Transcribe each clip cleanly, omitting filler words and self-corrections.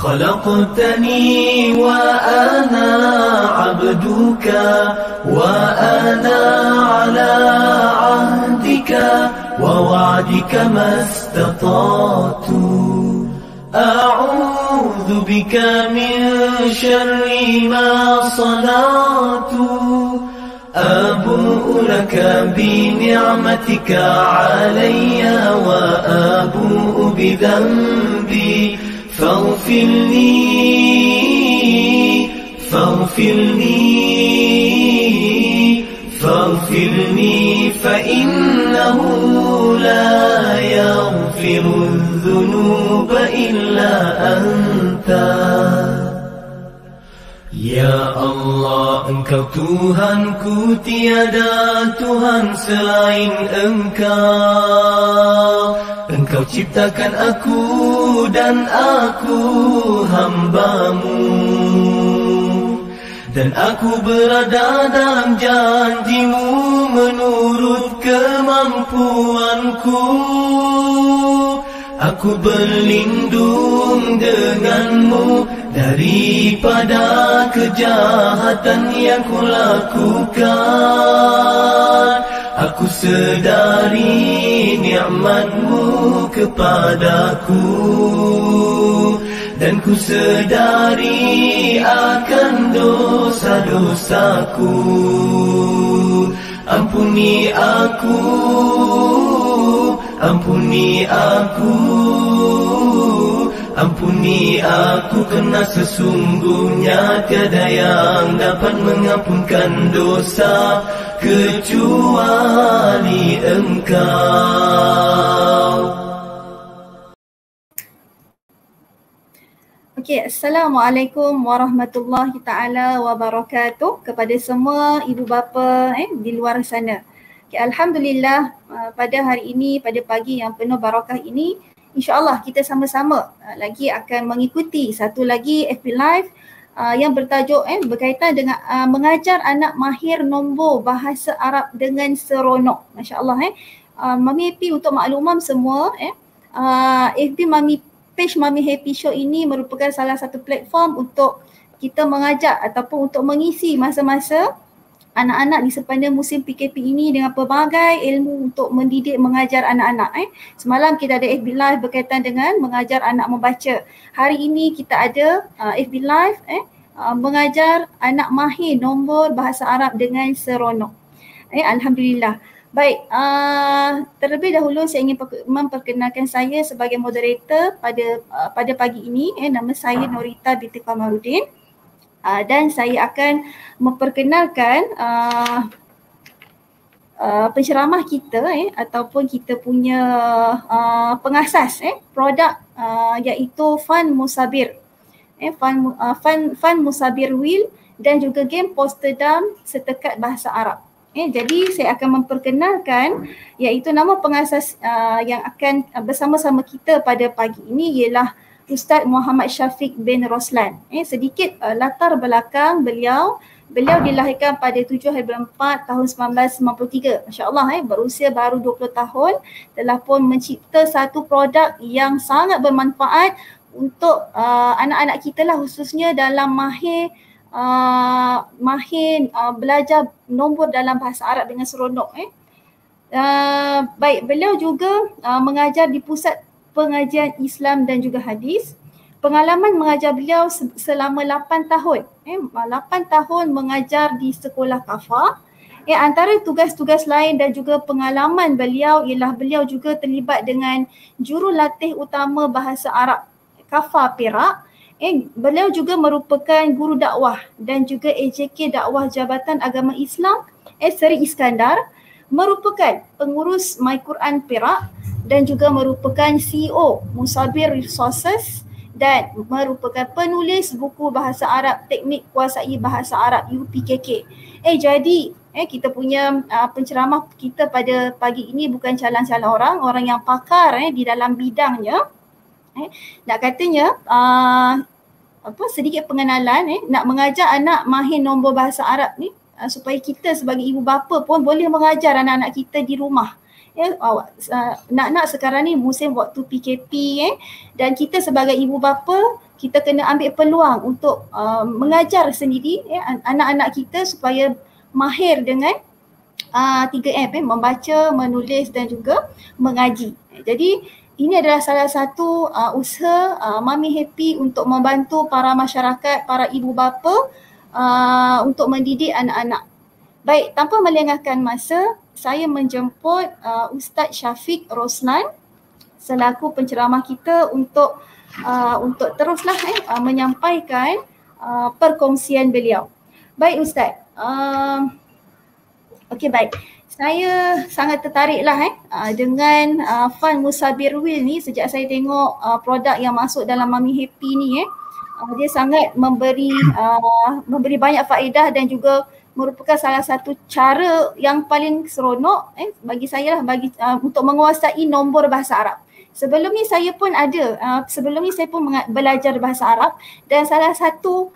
خلقتني وأنا عبدك وأنا على عهدك ووعدك ما استطعت أعوذ بك من شر ما صنعت أبوء لك بنعمتك علي وأبوء بذنبي فاغفر لي فإنه لا يغفر الذنوب إلا أنت. Ya Allah, Engkau Tuhanku, tiada Tuhan selain Engkau. Engkau ciptakan aku dan aku hamba-Mu, dan aku berada dalam janji-Mu menurut kemampuanku. Aku berlindung denganmu daripada kejahatan yang kulakukan. Aku sedari nikmat-Mu kepadaku, dan ku sedari akan dosa-dosaku. Ampuni aku, ampuni aku, ampuni aku, kerana sesungguhnya tiada yang dapat mengampunkan dosa kecuali Engkau. Okey, Assalamualaikum warahmatullahi taala wabarakatuh kepada semua ibu bapa di luar sana. Okay, Alhamdulillah, pada hari ini, pada pagi yang penuh barakah ini, insya-Allah kita sama-sama lagi akan mengikuti satu lagi FB Live yang bertajuk berkaitan dengan mengajar anak mahir nombor bahasa Arab dengan seronok. Masya-Allah Mami Happy, untuk makluman semua FB Mami, page Mami Happy Show ini merupakan salah satu platform untuk kita mengajar ataupun untuk mengisi masa-masa anak-anak di sepanjang musim PKP ini dengan pelbagai ilmu untuk mendidik mengajar anak-anak. Semalam kita ada FB Live berkaitan dengan mengajar anak membaca. Hari ini kita ada FB Live mengajar anak mahir nombor bahasa Arab dengan seronok. Alhamdulillah. Baik, terlebih dahulu saya ingin memperkenalkan saya sebagai moderator pada pagi ini. Nama saya Norita binti Kamarudin. Dan saya akan memperkenalkan penceramah kita ataupun kita punya pengasas produk iaitu Fun Musabir. Fun Musabir Wheel dan juga game Posterdam setekat bahasa Arab. Jadi saya akan memperkenalkan iaitu nama pengasas yang akan bersama-sama kita pada pagi ini ialah Ustaz Muhammad Syafiq bin Roslan. Sedikit latar belakang beliau. Beliau dilahirkan pada 7 Februari 4 tahun 1993. Masya-Allah berusia baru 20 tahun telah pun mencipta satu produk yang sangat bermanfaat untuk anak-anak kita lah, khususnya dalam mahir belajar nombor dalam bahasa Arab dengan seronok. Baik, beliau juga mengajar di Pusat Pengajian Islam dan juga Hadis. Pengalaman mengajar beliau selama 8 tahun. 8 tahun mengajar di sekolah Kafah. Antara tugas-tugas lain dan juga pengalaman beliau ialah beliau juga terlibat dengan jurulatih utama bahasa Arab Kafah Perak. Beliau juga merupakan guru dakwah dan juga AJK dakwah Jabatan Agama Islam Seri Iskandar, merupakan pengurus My Quran Perak dan juga merupakan CEO Musabir Resources dan merupakan penulis buku bahasa Arab Teknik Kuasai Bahasa Arab UPKK. Jadi kita punya penceramah kita pada pagi ini bukan calon-calon orang yang pakar di dalam bidangnya. Nak katanya sedikit pengenalan nak mengajar anak mahir nombor bahasa Arab ni supaya kita sebagai ibu bapa pun boleh mengajar anak-anak kita di rumah. Nak-nak sekarang ni musim waktu PKP dan kita sebagai ibu bapa kita kena ambil peluang untuk mengajar sendiri anak-anak kita supaya mahir dengan 3M membaca, menulis dan juga mengaji. Jadi ini adalah salah satu usaha Mami Happy untuk membantu para masyarakat, para ibu bapa untuk mendidik anak-anak. Baik, tanpa melengahkan masa, saya menjemput Ustaz Syafiq Roslan selaku penceramah kita untuk teruslah menyampaikan perkongsian beliau. Baik Ustaz. Okey, baik. Saya sangat tertariklah dengan Fund Musabir Will ni sejak saya tengok produk yang masuk dalam Mami Happy ni dia sangat memberi banyak faedah dan juga merupakan salah satu cara yang paling seronok bagi saya lah untuk menguasai nombor bahasa Arab. Sebelum ni saya pun belajar bahasa Arab dan salah satu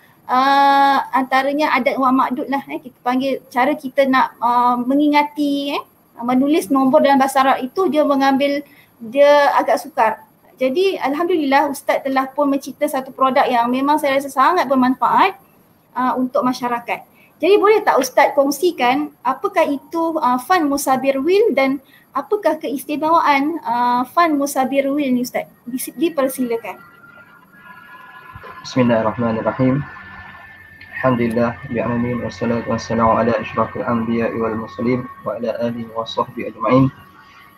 antaranya adat wa ma'dud lah kita panggil, cara kita nak mengingati menulis nombor dalam bahasa Arab itu dia agak sukar. Jadi alhamdulillah Ustaz telah pun mencipta satu produk yang memang saya rasa sangat bermanfaat untuk masyarakat. Jadi boleh tak Ustaz kongsikan apakah itu Fund Musabir Will dan apakah keistimewaan Fund Musabir Will ni Ustaz? Dipersilakan. Bismillahirrahmanirrahim. Alhamdulillah bi'alamin wassalatu wassalamu ala asyrafil anbiya'i wal mursalin wa ala alihi wa sahbihi ajma'in.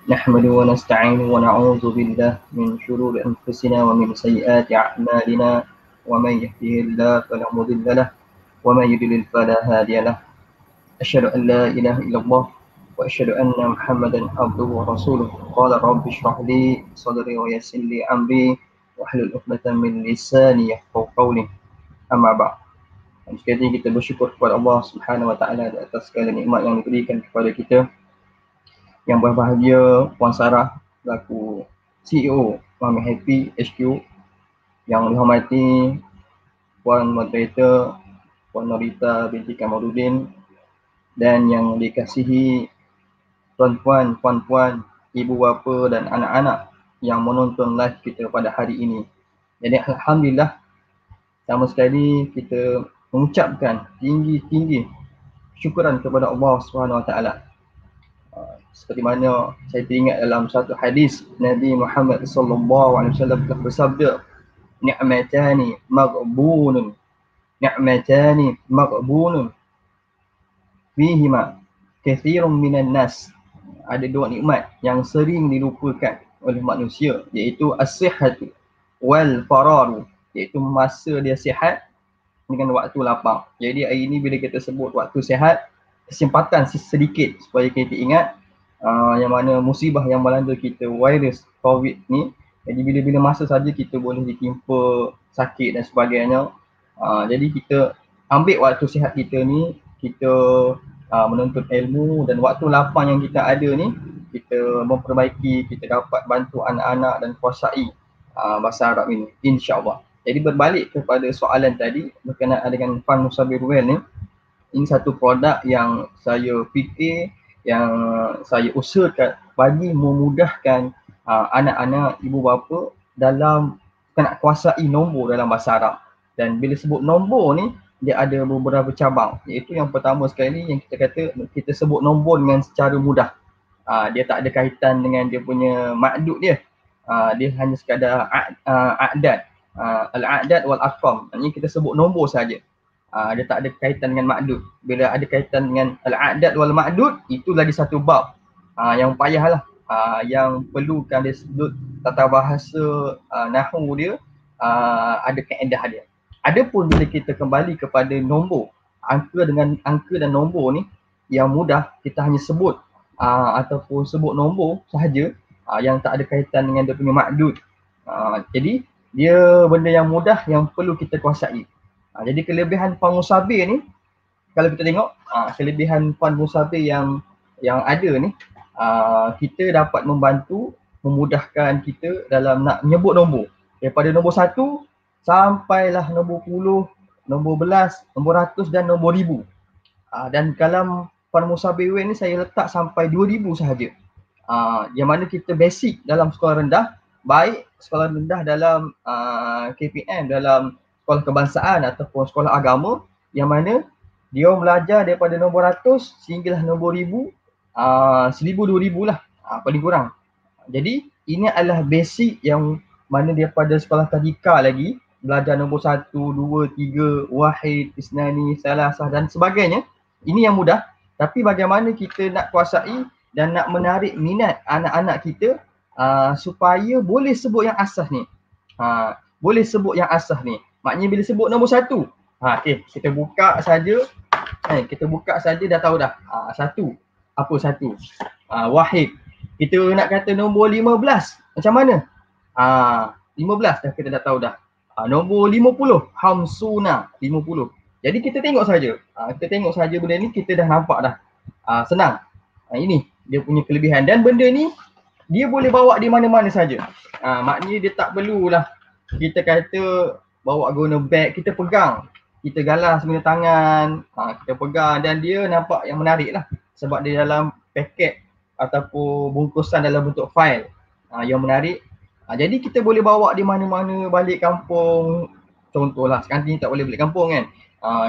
Nahmadu wa nasta'inu wa na'udzu billah min syururi anfusina wa min sayyiati a'malina wa man yahdihillahu fala mudilla lahu wa man yudlil fala hadiya lahu. Asyhadu an la ilaha illallah wa asyhadu anna Muhammadan abduhu wa rasuluh. Qala rabbi shrah li sadri wa yassir li amri wahlul 'uqdatam min lisani yafqahu qawli. Amma ba'd. Sekali lagi kita bersyukur kepada Allah Subhanahu wa taala atas segala nikmat yang diberikan kepada kita. Yang berbahagia Puan Sarah selaku CEO Mami Happy HQ, yang dihormati Puan Moderator Puan Norita binti Kamarudin, dan yang dikasihi tuan-tuan, puan-puan, ibu bapa dan anak-anak yang menonton live kita pada hari ini. Jadi alhamdulillah, sama sekali kita mengucapkan tinggi-tinggi syukuran kepada Allah Subhanahu Wa Taala. Seperti mana saya teringat dalam satu hadis Nabi Muhammad sallallahu alaihi wasallam telah bersabda, ni'matani maghbunun fihima katsirun minan nas. Ada dua nikmat yang sering dilupakan oleh manusia, iaitu as-sihhatu wal fararu, iaitu masa dia sihat dengan waktu lapang. Jadi hari ini bila kita sebut waktu sihat, kesempatan sedikit supaya kita ingat yang mana musibah yang melanda kita, virus COVID ni. Jadi bila-bila masa saja kita boleh ditimpa sakit dan sebagainya. Jadi kita ambil waktu sihat kita ni, kita menuntut ilmu, dan waktu lapang yang kita ada ni kita memperbaiki, kita dapat bantu anak-anak dan kuasai bahasa Arab ini, insya-Allah. Jadi berbalik kepada soalan tadi berkenaan dengan Fund Musabir Will ni, ini satu produk yang saya fikir, yang saya usahakan bagi memudahkan anak-anak ibu bapa dalam nak kuasai nombor dalam bahasa Arab. Dan bila sebut nombor ni, dia ada beberapa cabang, iaitu yang pertama sekali yang kita kata kita sebut nombor dengan secara mudah. Dia tak ada kaitan dengan dia punya makdud dia. Dia hanya sekadar a'dad. Al-a'dad wal arqam, maksudnya kita sebut nombor saja. Dia tak ada kaitan dengan makdud. Bila ada kaitan dengan al-a'dad wal makdud, itu lagi satu bab yang payahlah, yang perlukan dia sudut tata bahasa nahwu dia, ada kaedah dia. Adapun bila kita kembali kepada nombor, angka dan nombor ni yang mudah, kita hanya sebut ataupun sebut nombor sahaja yang tak ada kaitan dengan dia punya makdud. Jadi dia benda yang mudah yang perlu kita kuasai. Jadi kelebihan Fund Musabir ni, kalau kita tengok kelebihan Fund Musabir yang ada ni, kita dapat membantu, memudahkan kita dalam nak menyebut nombor. Daripada nombor 1 sampailah nombor 10, nombor 11, nombor 100 dan nombor 1000. Dan dalam Fund Musabir ni saya letak sampai 2000 sahaja. yang mana kita basic dalam sekolah rendah, baik sekolah rendah dalam KPM, dalam sekolah kebangsaan ataupun sekolah agama, yang mana dia belajar daripada nombor ratus sehinggalah nombor ribu, 1000-2000 lah paling kurang. Jadi ini adalah basic yang mana daripada sekolah tadika lagi belajar nombor 1, 2, 3, wahid, isnani, salasah dan sebagainya. Ini yang mudah, tapi bagaimana kita nak kuasai dan nak menarik minat anak-anak kita supaya boleh sebut yang asas ni. Boleh sebut yang asas ni. Maknanya bila sebut nombor 1, okay, kita buka saja. Kita buka saja dah tahu dah. Satu. Apa satu? Wahid. Kita nak kata nombor 15. Macam mana? 15 dah kita dah tahu dah. Nombor 50. Hamsuna. 50. Jadi kita tengok saja. Kita tengok saja benda ni, kita dah nampak dah. Senang. Ini dia punya kelebihan. Dan benda ni dia boleh bawa di mana-mana saja. Maknanya dia tak perlulah kita kata bawa guna beg, kita pegang. Kita galas guna tangan, kita pegang dan dia nampak yang menarik lah. Sebab dia dalam paket ataupun bungkusan dalam bentuk fail yang menarik. Jadi kita boleh bawa di mana-mana, balik kampung. Contohlah sekarang ni tak boleh balik kampung kan.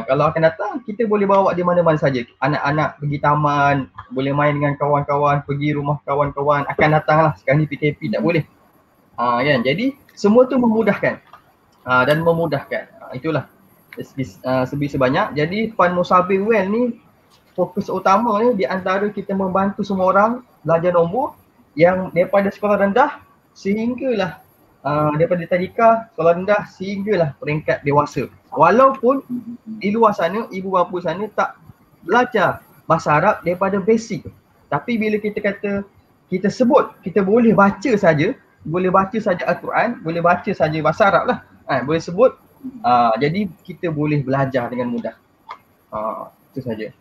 Kalau akan datang, kita boleh bawa di mana-mana saja. Anak-anak pergi taman, boleh main dengan kawan-kawan, pergi rumah kawan-kawan, akan datang lah. Sekarang ni PKP tak boleh. Kan? Jadi semua tu memudahkan dan memudahkan. Itulah sebanyak. Jadi Fund Musabir Well ni fokus utamanya di antara kita membantu semua orang belajar nombor yang daripada sekolah rendah sehinggalah daripada tadika, sekolah rendah sehinggalah peringkat dewasa. Walaupun di luar sana, ibu bapa sana tak belajar bahasa Arab daripada basic. Tapi bila kita kata, kita sebut, kita boleh baca saja, boleh baca saja Al-Quran, boleh baca saja bahasa Arab lah. Boleh sebut, jadi kita boleh belajar dengan mudah. Itu saja.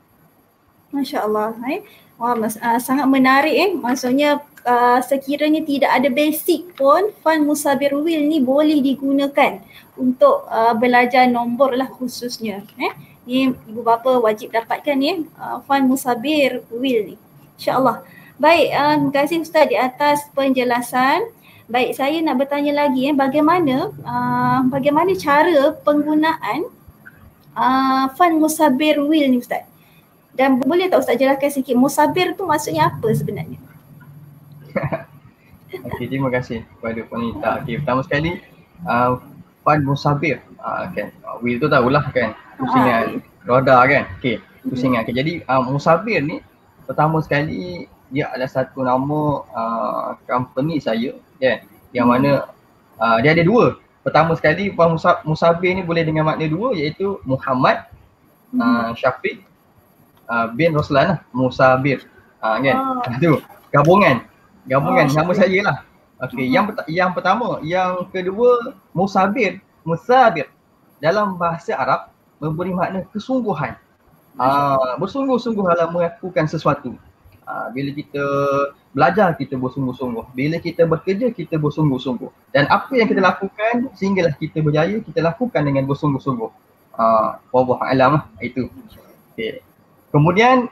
Masya Allah. Wah, sangat menarik Maksudnya sekiranya tidak ada basic pun, Fund Musabir Will ni boleh digunakan untuk belajar nombor lah khususnya. Ni ibu bapa wajib dapatkan Fund Musabir Will ni. InsyaAllah. Baik, terima kasih Ustaz di atas penjelasan. Baik, saya nak bertanya lagi bagaimana cara penggunaan Fund Musabir Will ni Ustaz? Dan boleh tak Ustaz jelaskan sikit musabir tu maksudnya apa sebenarnya? Okey, terima kasih kepada wanita. Okey, pertama sekali Fund Musabir. Kan. Will tu tahulah kan. Pusingan roda kan. Okey, pusingan. Okay, jadi Musabir ni pertama sekali dia adalah satu nama company saya kan. Yang mana dia ada dua. Pertama sekali Fund Musabir ni boleh dengan makna dua, iaitu Muhammad Syafiq bin Roslan lah, Musabir. Kan. Itu gabungan nama saya lah. Okey, yang pertama, yang kedua Musabir dalam bahasa Arab memberi makna kesungguhan. Bersungguh-sungguh dalam melakukan sesuatu. Bila kita belajar, kita bersungguh-sungguh. Bila kita bekerja, kita bersungguh-sungguh. Dan apa yang kita lakukan sehinggalah kita berjaya, kita lakukan dengan bersungguh-sungguh. Wallahu a'lam lah, itu. Okay. Kemudian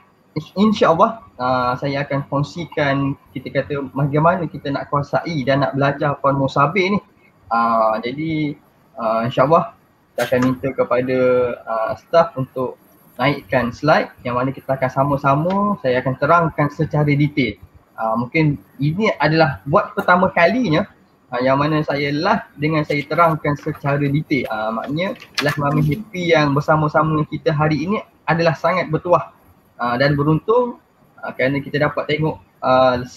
insya-Allah saya akan kongsikan kita kata bagaimana kita nak kuasai dan nak belajar Fund Musabir ni. Jadi insya-Allah kita akan minta kepada staff untuk naikkan slide yang mana kita akan sama-sama saya akan terangkan secara detail. Mungkin ini adalah buat pertama kalinya yang mana saya live dengan saya terangkan secara detail. Maknanya live Mami Happy yang bersama-sama kita hari ini adalah sangat bertuah dan beruntung kerana kita dapat tengok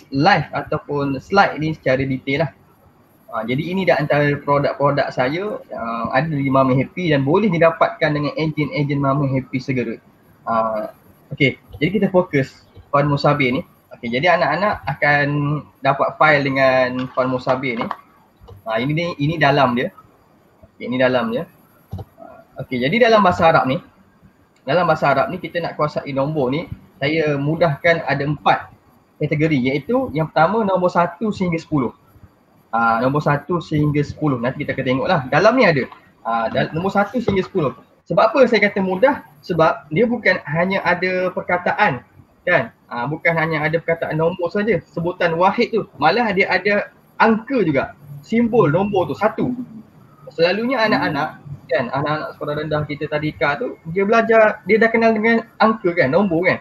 live ataupun slide ni secara detail lah. Jadi ini di antara produk-produk saya yang ada di Mami Happy dan boleh didapatkan dengan ejen-ejen Mami Happy segera. Okey, jadi kita fokus Fund Musabir ni. Okey, jadi anak-anak akan dapat file dengan Fund Musabir ni. Ini dalam dia. Okey, ini dalam dia. Okey, jadi dalam bahasa Arab ni kita nak kuasai nombor ni, saya mudahkan ada 4 kategori, iaitu yang pertama nombor 1 sehingga 10. Nombor 1 sehingga 10. Nanti kita akan tengoklah. Dalam ni ada nombor 1 sehingga 10. Sebab apa saya kata mudah? Sebab dia bukan hanya ada perkataan kan. Bukan hanya ada perkataan nombor saja, sebutan wahid tu, malah dia ada angka juga. Simbol nombor tu satu. Selalunya anak-anak kan, anak-anak sekolah rendah kita tadika tu, dia belajar, dia dah kenal dengan angka kan, nombor kan.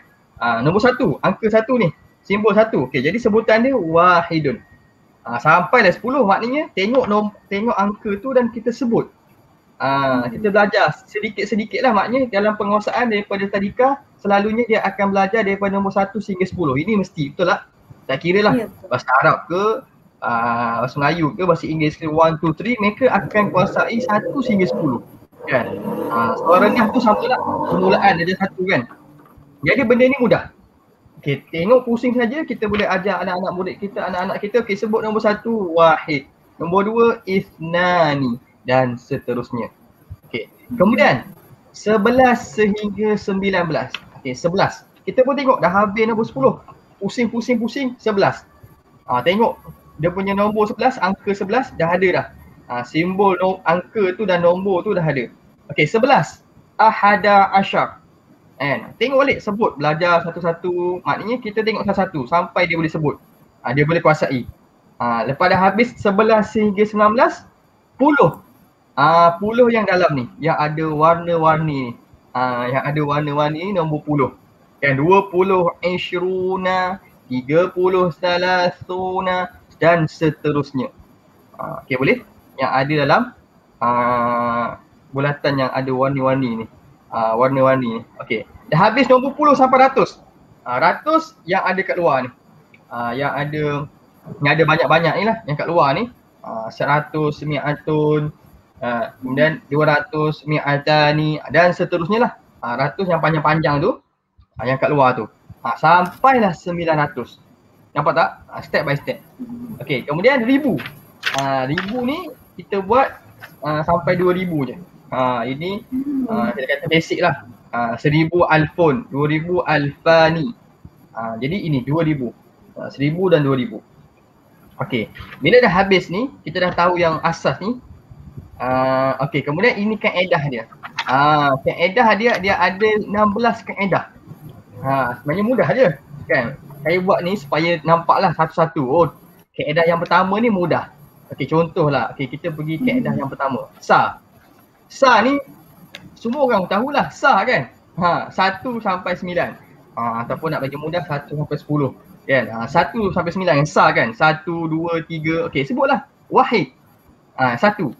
Nombor satu, angka satu ni, simbol satu. Okey, jadi sebutan dia wahidun. Sampailah 10, maknanya tengok angka tu dan kita sebut. Kita belajar sedikit-sedikit lah, maknanya dalam penguasaan daripada tadika selalunya dia akan belajar daripada nombor 1 sehingga 10. Ini mesti, betul tak? Tak kira lah bahasa Arab ke, bahasa Melayu ke, bahasa Inggeris ke, 1, 2, 3, mereka akan kuasai 1 sehingga 10 kan. Sekolah rendah tu sama lah, permulaan ada satu kan. Jadi benda ni mudah. Okay, tengok pusing saja kita boleh ajar anak-anak murid kita, anak-anak kita. Okay, sebut nombor 1 wahid, nombor 2 ithnani dan seterusnya. Okay, kemudian 11 sehingga 19. Okay, 11. Kita pun tengok dah habis nombor 10. Pusing-pusing 11. Tengok dia punya nombor 11, angka 11 dah ada dah. Simbol angka tu dan nombor tu dah ada. Okay, 11. Ahada asyar. Tengok balik, sebut, belajar satu-satu. Maknanya kita tengok satu-satu sampai dia boleh sebut. Dia boleh kuasai. Lepas dah habis 11 sehingga 19, 10. 10 yang dalam ni, yang ada warna-warni ni. Yang ada warna-warni ni nombor 10. Yang 20 ishruna, 30 salasuna dan seterusnya. Okay, boleh? Yang ada dalam bulatan yang ada warni-warni ni. Warna-warni ni. Okey. Dah habis nombor 10 sampai 100. 100 yang ada kat luar ni. Yang ada banyak-banyak ni lah yang kat luar ni. 100 mi'atun, kemudian 200 mi'atani dan seterusnya lah. 100 yang panjang-panjang tu, yang kat luar tu. Sampailah 900. Nampak tak? Step by step. Okey, kemudian 1000. 1000 ni kita buat sampai 2000 je. Ini kita kata basic lah. 1000 alfun, 2000 alfani. Jadi ini 2000. 1000 dan 2000. Okey. Bila dah habis ni, kita dah tahu yang asas ni. Okey, kemudian ini kaedah dia. Kaedah dia ada 16 kaedah. Sebenarnya mudah je kan. Saya buat ni supaya nampaklah satu-satu. Oh, kaedah yang pertama ni mudah. Okey, contohlah. Okey, kita pergi kaedah yang pertama. Sa ni semua orang tahulah sa kan. 1 sampai 9. Ataupun nak bagi mudah 1 sampai 10 kan. 1 sampai 9 yang sa kan. 1, 2, 3. Okey, sebutlah. Wahid. 1.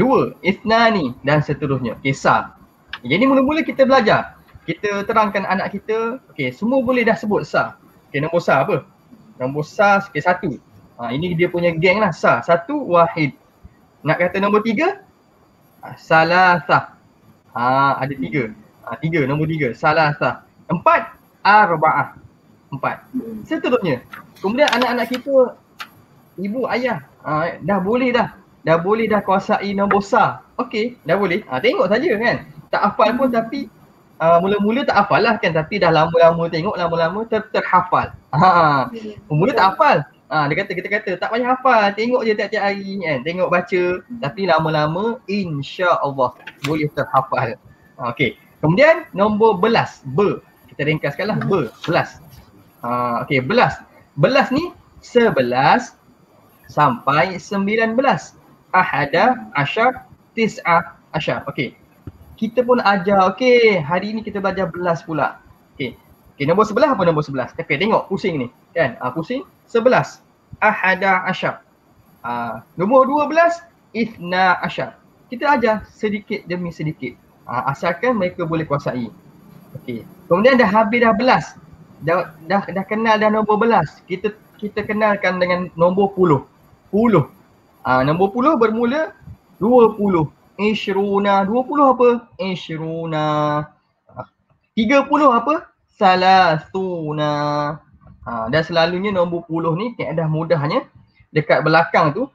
2, ithnani dan seterusnya. Okey, sa. Jadi mula-mula kita belajar. Kita terangkan anak kita, okey, semua boleh dah sebut sa. Okey, nombor sa apa? Nombor sa okey 1. Ini dia punya geng lah, sa. 1 wahid. Nak kata nombor 3? Salasah. Ada 3. 3, nombor 3. Salasah. 4, arba'ah. 4. Seterusnya. Kemudian anak-anak kita, ibu, ayah, dah boleh dah kuasai nombor sa. Okey, dah boleh. Tengok saja kan. Tak hafal pun tapi mula-mula tak hafal lah kan, tapi dah lama-lama tengok, lama-lama terhafal. Mula tak hafal. Kita kata tak payah hafal, tengok je tiap-tiap hari kan, tengok baca, tapi lama-lama insya-Allah boleh terhafal. Okey. Kemudian nombor belas, kita ringkaskanlah belas. Okey, belas. Belas ni 11 sampai 19. Ahada asyar, tis'ah asyar. Okey. Kita pun ajar, okey, hari ni kita belajar belas pula. Okey, nombor 11 apa nombor 11? Okey, tengok pusing ni kan. Pusing 11. Ahada asyar. Nombor 12, ithna asyar. Kita ajar sedikit demi sedikit. Asalkan mereka boleh kuasai. Okey. Kemudian dah habis dah belas. Dah kenal dah nombor belas. Kita kenalkan dengan nombor 10. 10. Nombor 10 bermula 20. Ishruna. 20 apa? Ishruna. 30 apa? Salasuna. Dan selalunya nombor 10 ni kaedah mudahnya dekat belakang tu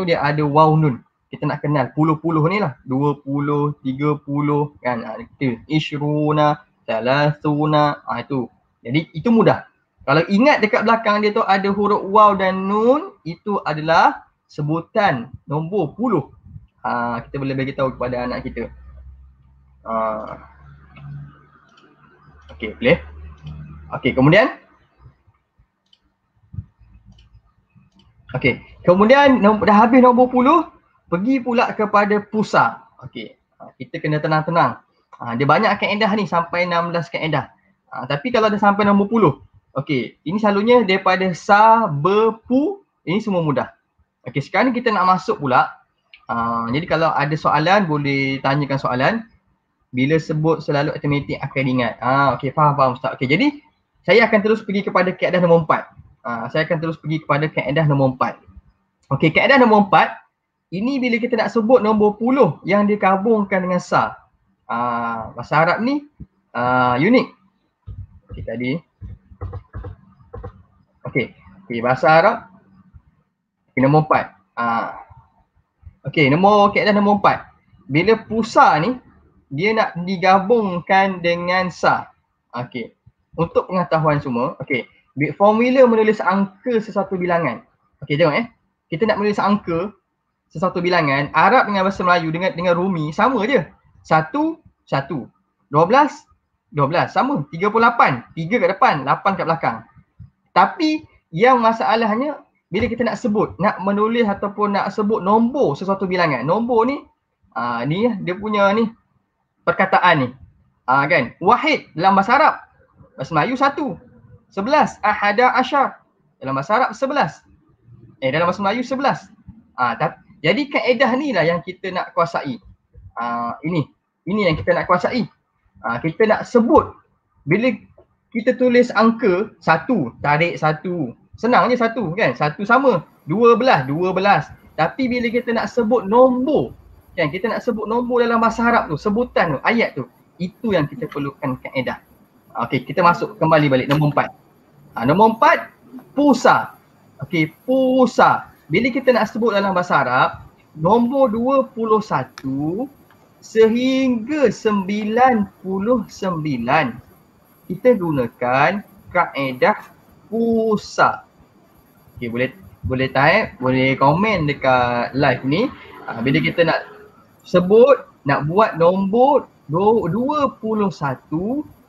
dia ada waw nun. Kita nak kenal 10 ni lah. 20, 30 kan. Itu ishruna, salasuna. Itu. Jadi itu mudah. Kalau ingat dekat belakang dia tu ada huruf waw dan nun, itu adalah sebutan nombor 10. Kita boleh bagi tahu kepada anak kita. Okey, boleh. Okey, kemudian dah habis nombor 10, pergi pula kepada pusa. Okey, kita kena tenang-tenang. Dia banyak kaedah ni, sampai 16 kaedah. Tapi kalau dah sampai nombor 10, okey, ini selalunya daripada sa, be, pu, ini semua mudah. Okey, sekarang kita nak masuk pula. Jadi kalau ada soalan, boleh tanyakan soalan. Bila sebut selalu automatik akan ingat. Okey, faham Ustaz. Okey, jadi saya akan terus pergi kepada kaedah nombor 4. Saya akan terus pergi kepada kaedah nombor 4. Okey, kaedah nombor 4. Ini bila kita nak sebut nombor 10 yang digabungkan dengan sa. Bahasa Arab ni unik. Okey, tadi. Okey, bahasa Arab. Okay, nombor 4. Okey, kaedah nombor 4. Bila pusa ni, dia nak digabungkan dengan sa. Okey, untuk pengetahuan semua, okey, formula menulis angka sesuatu bilangan. Okey, tengok kita nak menulis angka sesuatu bilangan, Arab dengan bahasa Melayu dengan Rumi sama je. 1, 1. 12, 12. Sama. 38. 3 kat depan, 8 kat belakang. Tapi yang masalahnya, bila kita nak sebut, nak menulis ataupun nak sebut nombor sesuatu bilangan. Nombor ni, ni dia punya ni, perkataan ni. Kan? Wahid dalam bahasa Arab. Bahasa Melayu 1. 11. Ahada asyar. Dalam bahasa Arab 11. Dalam bahasa Melayu 11. Jadi kaedah ni lah yang kita nak kuasai. Ini yang kita nak kuasai. Kita nak sebut. Bila kita tulis angka 1, tarik 1. Senang je 1 kan? 1 sama. 12, 12. Tapi bila kita nak sebut nombor, kan, kita nak sebut nombor dalam bahasa Arab tu, sebutan tu, ayat tu, itu yang kita perlukan kaedah. Okey, kita masuk kembali balik nombor 4. Nombor 4, pusa. Okey, pusa. Bila kita nak sebut dalam bahasa Arab, nombor 21 sehingga 99, kita gunakan kaedah pusa. Okey, boleh type, boleh komen dekat live ni. Bila kita nak sebut, nak buat nombor 21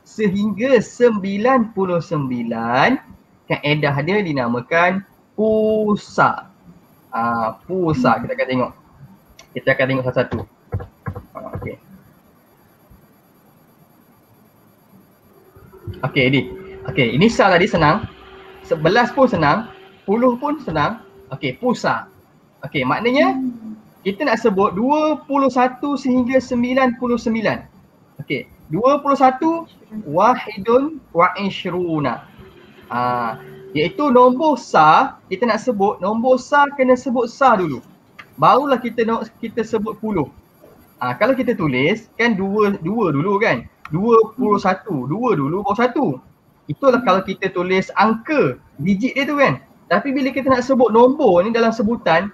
sehingga 99, kaedah dia dinamakan pusa. Pusa, kita akan tengok. Kita akan tengok satu-satu. Okey. Okey, ni. Okey, ini sa tadi senang. 11 pun senang, 10 pun senang. Okey, pusa. Okey, maknanya kita nak sebut 21 sehingga 99. Okey, 21 wahidun wa ishruna. Iaitu nombor sa, kita nak sebut nombor sa, kena sebut sa dulu. Barulah kita sebut 10. Kalau kita tulis kan 2 dulu kan. 21, 2 dulu baru 1. Itulah kalau kita tulis angka, digit dia tu kan. Tapi bila kita nak sebut nombor ni dalam sebutan,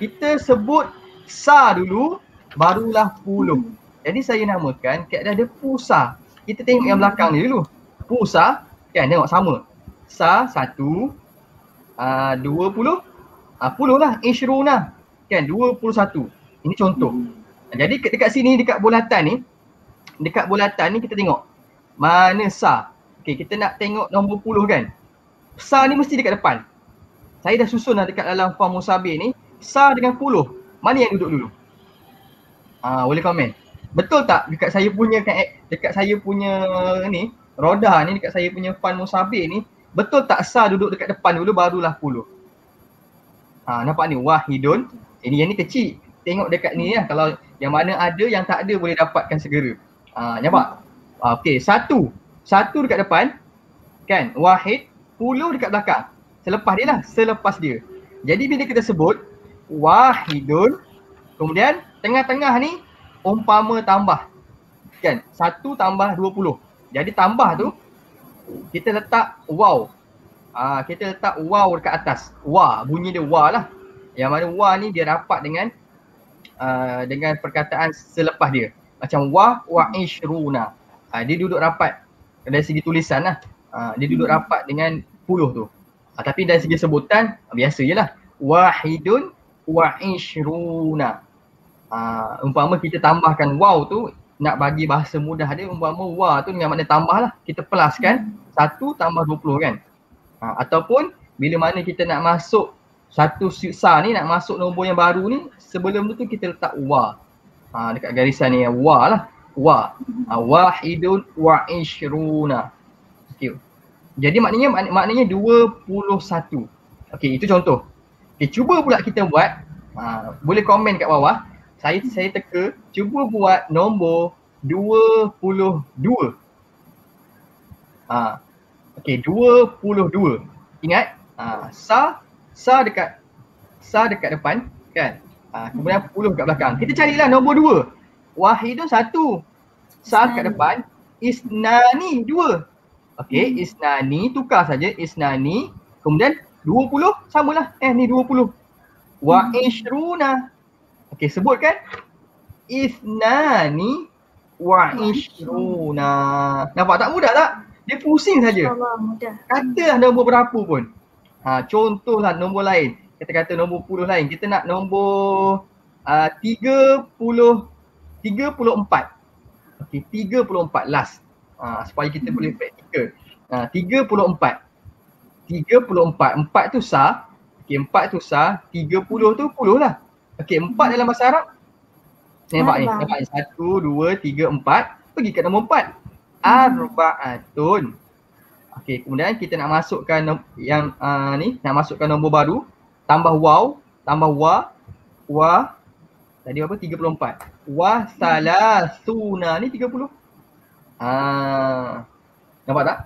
kita sebut sa dulu, barulah 10. Jadi saya namakan kaedah dia pusa. Kita tengok yang belakang ni dulu. Pusa, kan, tengok sama. Sa 1, 20, 10 lah, ishruna. Kan, 21. Ini contoh. Jadi dekat sini, dekat bulatan ni kita tengok mana sa. Okey, kita nak tengok nombor 10 kan. Sa ni mesti dekat depan. Saya dah susun lah dekat dalam form musabir ni. Sa dengan 10. Mana yang duduk dulu? Boleh komen. Betul tak dekat saya punya ni, roda ni, dekat saya punya form musabir ni, betul tak sa duduk dekat depan dulu barulah 10? Nampak ni wahidun. Ini yang ni kecil. Tengok dekat ni lah. Kalau yang mana ada, yang tak ada boleh dapatkan segera. Nampak? Okey, 1 dekat depan. Kan? Wahid, 10 dekat belakang. Selepas dia lah. Selepas dia. Jadi bila kita sebut wahidun, kemudian tengah-tengah ni umpama tambah. Kan? 1 tambah 20. Jadi tambah tu kita letak waw. Kita letak waw dekat atas. Wa, bunyi dia wa lah. Yang mana wa ni dia rapat dengan perkataan selepas dia. Macam wa ishruna. Dia duduk rapat dari segi tulisan lah. Dia duduk rapat dengan 10 tu. Tapi dari segi sebutan, biasa je lah. Wahidun wa ishruna. Umpama kita tambahkan waw tu, nak bagi bahasa mudah dia umpama wa tu dengan makna tambah lah. Kita plus kan. 1 tambah 20 kan. Ataupun bila mana kita nak masuk satu sa ni, nak masuk nombor yang baru ni, sebelum tu kita letak wa. Dekat garisan ni wa lah. Wa. Wahidun wa ishruna. Okay. Jadi maknanya 21. Okey, itu contoh. Okey, cuba pula kita buat. Boleh komen kat bawah. Saya teka, cuba buat nombor 22. Okey, 22. Ingat, sa dekat depan kan. Kemudian 10 kat belakang. Kita carilah nombor 2. Wahidun 1. Sa kat depan, isnani 2. Okey, isnani tukar saja, isnani. Kemudian 20 samalah. Ni 20. Wa ishruna. Okey, sebutkan. Isnani wa ishruna. Nampak tak mudah tak? Dia pusing saja. Allah, mudah. Katalah nombor berapa pun. Contohlah nombor lain. Kita kata nombor 10 lain. Kita nak nombor 34. Okey, 34 last. Supaya kita boleh praktikal. 34. 4 tu sa. Okey, 4 tu sa. 30 tu 10 lah. Okey, 4 dalam bahasa Arab. Nampak ni. 1, 2, 3, 4. Pergi ke nombor 4. Arba'atun. Okey, kemudian kita nak masukkan yang ni. Nak masukkan nombor baru. Tambah waw. Tambah wa. Tadi apa? 34. Wa salasuna. Ni 30. Nampak tak?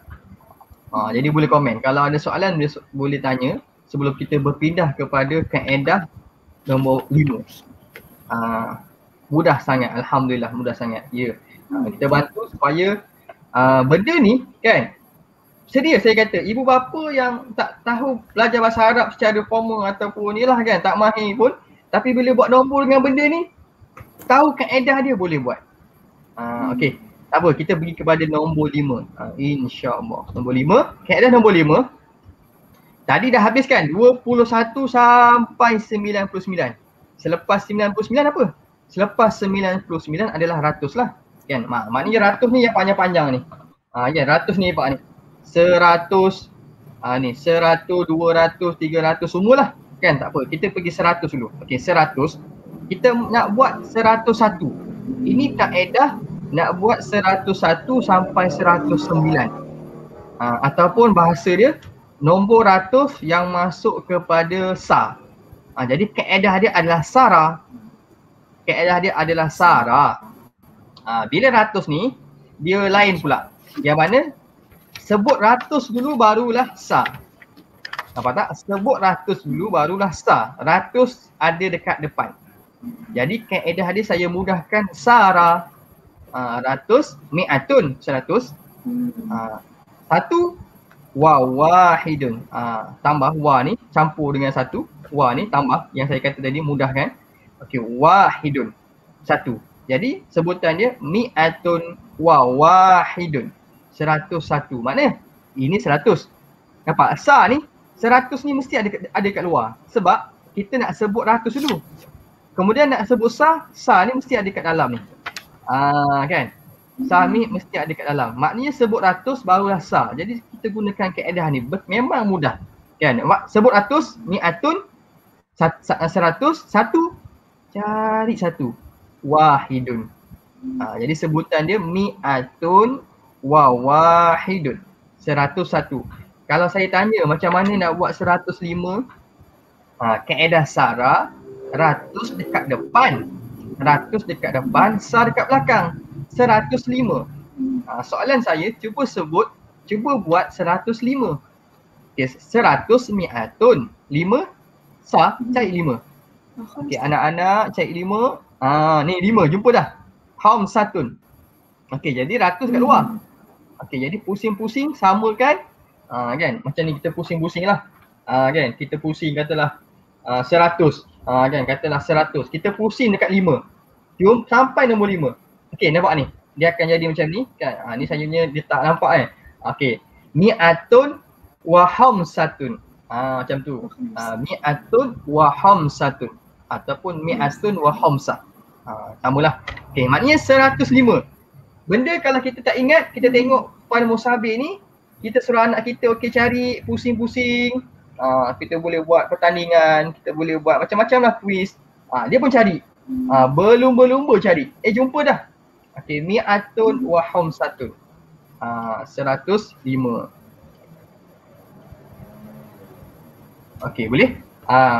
Jadi boleh komen. Kalau ada soalan boleh tanya sebelum kita berpindah kepada kaedah nombor 5. Mudah sangat, alhamdulillah mudah sangat. Ya. Kita bantu supaya benda ni kan. Serius saya kata, ibu bapa yang tak tahu belajar bahasa Arab secara formal ataupun ni lah kan, tak mahir pun, tapi bila buat nombor dengan benda ni, tahu kaedah dia boleh buat. Okey. Tak apa, kita pergi kepada nombor 5. InsyaAllah. Nombor 5. Kaedah nombor 5. Tadi dah habis kan? 21 sampai 99. Selepas 99 apa? Selepas 99 adalah ratus lah. Kan? Maknanya ratus ni yang panjang-panjang ni. Ya, ratus ni Pak ni. 100. Ni 100, 200, 300 semualah. Kan? Tak apa. Kita pergi 100 dulu. Okey, 100. Kita nak buat 101. Ini kaedah nak buat 101 sampai 109. Ataupun bahasa dia nombor ratus yang masuk kepada sa. Jadi kaedah dia adalah sara. Kaedah dia adalah sara. Bila ratus ni dia lain pula. Yang mana sebut ratus dulu barulah sa. Nampak tak? Sebut ratus dulu barulah sa. Ratus ada dekat depan. Jadi kaedah dia saya mudahkan sara. Ratus, mi'atun, 100. Satu, wahidun. Tambah wa ni, campur dengan satu. Wa ni tambah, yang saya kata tadi mudah kan. Okey, wahidun. 1. Jadi sebutan dia mi'atun wahidun. 101. Maknanya ini 100. Nampak? Sa ni, 100 ni mesti ada kat luar. Sebab kita nak sebut ratus dulu. Kemudian nak sebut sa ni mesti ada kat dalam ni. Kan? Sa ni mesti ada kat dalam. Maknanya sebut ratus barulah sa. Jadi kita gunakan kaedah ni. Memang mudah. Kan? Sebut ratus, mi'atun, 100, satu. Cari satu. Wahidun. Jadi sebutan dia mi'atun wahidun. 101. Kalau saya tanya macam mana nak buat 105, kaedah sara, ratus dekat depan. Ratus dekat depan, sa dekat belakang. 105. Soalan saya, cuba buat 105. Okay, 100 mi'atun. 5, sa, cari 5. Okay, anak-anak cari 5. Ni 5, jumpa dah. Hamsatun. Okay, jadi ratus kat luar. Okay, jadi pusing-pusing, samakan. Kan, macam ni kita pusing-pusing lah. Kan, kita pusing katalah 100. Kan, katalah 100. Kita pusing dekat 5. Jom sampai nombor 5. Okey, nampak ni. Dia akan jadi macam ni. Kan? Ni saya punya dia tak nampak kan. Okey. Mi'atun wa hamsatun. Macam tu. Mi'atun wa hamsatun. Ataupun mi'atun wa hamsah. Samalah. Okey, maknanya 105. Benda kalau kita tak ingat, kita tengok pada musabir ni, kita suruh anak kita okey cari pusing-pusing. Kita boleh buat pertandingan, kita boleh buat macam-macam lah quiz. Dia pun cari. Berlumba-lumba cari. Jumpa dah. Okey, mi'atun wa khamsatun. 105. Okey, boleh?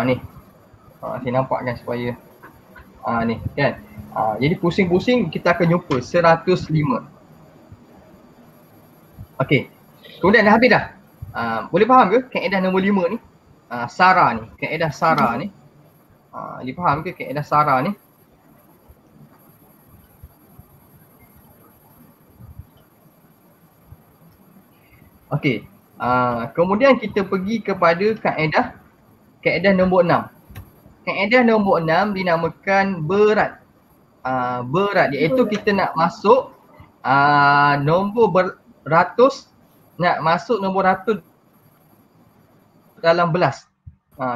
Ni. Saya nampakkan supaya ni kan. Jadi pusing-pusing kita akan jumpa 105. Okey. Kemudian dah habis dah. Boleh faham ke kaedah nombor 5 ni? Sara ni, kaedah Sara ni. Difaham ke kaedah Sara ni? Okey. Kemudian kita pergi kepada kaedah nombor 6. Kaedah nombor 6 dinamakan berat. Berat iaitu kita nak masuk nombor beratus, nak masuk nombor ratus dalam belas.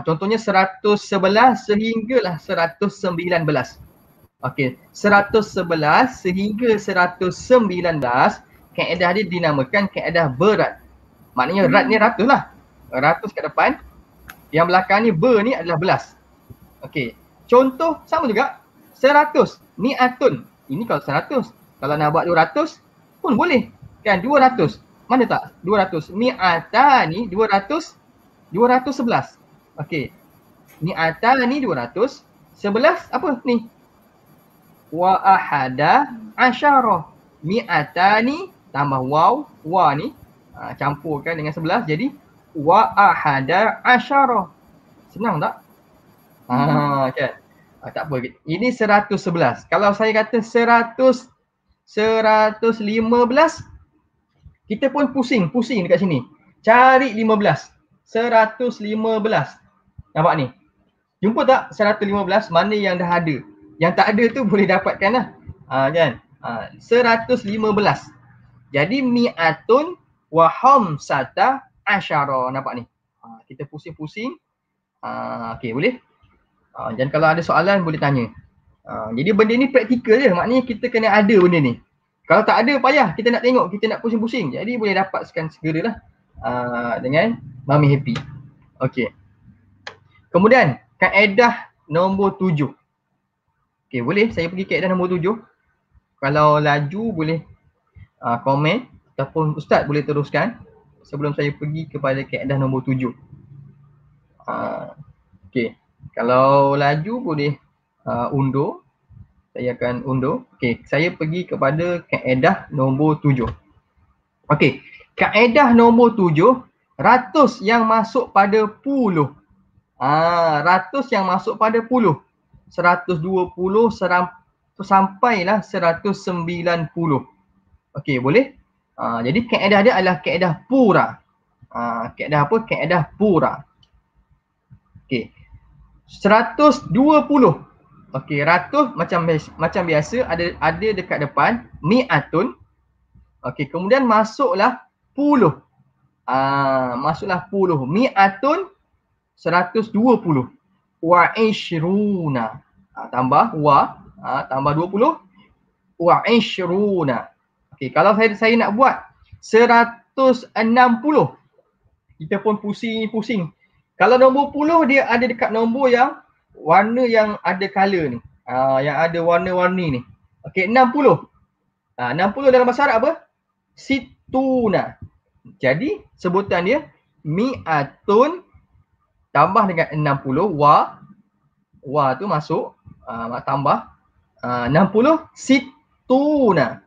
Contohnya 111 sehinggalah 119. Okey, 111 sehingga 119, kaedah dia dinamakan kaedah berat. Maknanya rat ni ratus lah. Ratus kat depan. Yang belakang ni ni adalah belas. Okey. Contoh sama juga. 100. Mi'atun. Ini kalau 100. Kalau nak buat 200 pun boleh. Kan 200. Mana tak? 200. Mi'atani 200. 211. Okey. Mi'atani 200. 11 apa ni? Wa ahada asyara. Mi'atani tambah waw. Wa ni campurkan dengan 11 jadi wa ahada asyara. Senang tak? Kan? Tak apa. Ini 111. Kalau saya kata 115, kita pun pusing dekat sini. Cari 15. 115. Nampak ni? Jumpa tak 115 mana yang dah ada? Yang tak ada tu boleh dapatkan lah. Kan? 115. Jadi mi'atun wa khamsata asyara. Nampak ni? Kita pusing-pusing. Okey, boleh? Dan kalau ada soalan boleh tanya. Jadi benda ni praktikal je. Maknanya kita kena ada benda ni. Kalau tak ada payah kita nak tengok, kita nak pusing-pusing. Jadi boleh dapatkan segeralah dengan Mami Happy. Okey. Kemudian kaedah nombor 7. Okey, boleh saya pergi kaedah nombor 7. Kalau laju boleh komen ataupun ustaz boleh teruskan sebelum saya pergi kepada kaedah nombor 7. Okey. Kalau laju boleh undur. Saya akan undur. Okey, saya pergi kepada kaedah nombor 7. Okey, kaedah nombor 7, ratus yang masuk pada puluh. Ratus yang masuk pada puluh. 120 sampailah 190. Okey, boleh? Jadi kaedah dia adalah kaedah pura. Kaedah apa? Kaedah pura. Okey. 120. Okey, ratus macam biasa ada dekat depan mi'atun. Okey, kemudian masuklah puluh. Masuklah puluh. Mi'atun 120. Wa ishruna. Tambah wa, tambah 20. Wa ishruna. Okey, kalau saya nak buat 160. Kita pun pusing-pusing. Kalau nombor 10 dia ada dekat nombor yang warna yang ada color ni. Yang ada warna-warni ni. Okey, 60. 60 dalam bahasa Arab apa? Situna. Jadi sebutan dia mi'atun tambah dengan 60 wa tu masuk tambah 60 situna.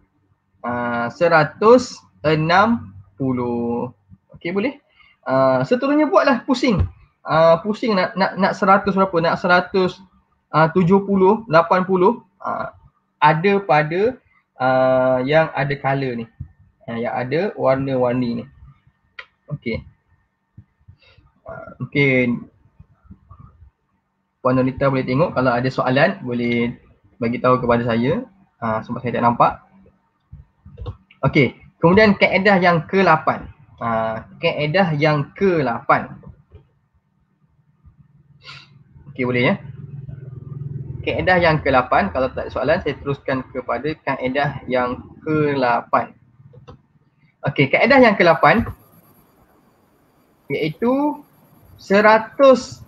160. Okey, boleh? Seterusnya buatlah pusing. Pusing nak 100 berapa? Nak 170, 80. Ada pada yang ada color ni. Yang ada warna-warni ni. Okey. Mungkin Puan Nolita boleh tengok. Kalau ada soalan boleh bagi tahu kepada saya. Sebab saya tak nampak. Okey. Kemudian kaedah yang ke-8. Kaedah yang ke-8. Okey, boleh ya. kaedah yang ke-8. Kalau tak ada soalan, saya teruskan kepada kaedah yang ke-8. Okey, kaedah yang ke-8 iaitu 121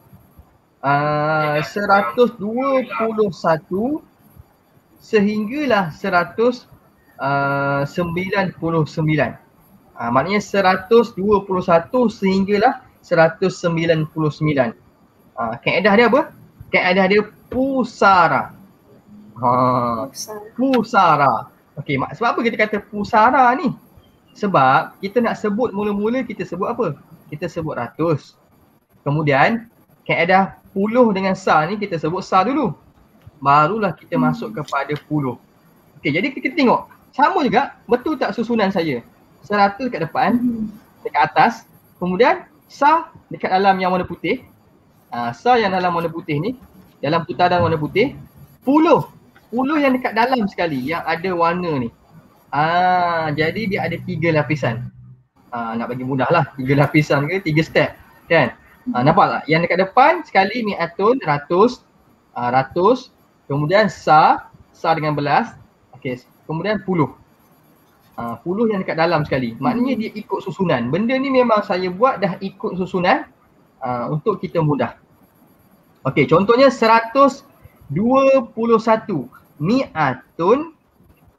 sehinggalah 199. Maknanya 121 sehinggalah 199. Kaedah dia apa? Kaedah dia pusara. Pusara. Okey, sebab apa kita kata pusara ni? Sebab kita nak sebut mula-mula kita sebut apa? Kita sebut ratus. Kemudian kaedah puluh dengan sa ni kita sebut sa dulu. Barulah kita masuk kepada puluh. Okey, jadi kita tengok. Sama juga, betul tak susunan saya? 100 dekat depan, dekat atas. Kemudian sa dekat dalam yang warna putih. Sa yang dalam warna putih ni, dalam putaran warna putih. Puluh yang dekat dalam sekali, yang ada warna ni. Jadi dia ada 3 lapisan. Nak bagi mudah lah, 3 lapisan ke 3 step kan. Nampak tak? Yang dekat depan sekali mi'atun, ratus. Kemudian sa dengan belas. Okey, kemudian puluh. Puluh yang dekat dalam sekali. Maknanya dia ikut susunan. Benda ni memang saya buat dah ikut susunan untuk kita mudah. Okey, contohnya 121. Mi'atun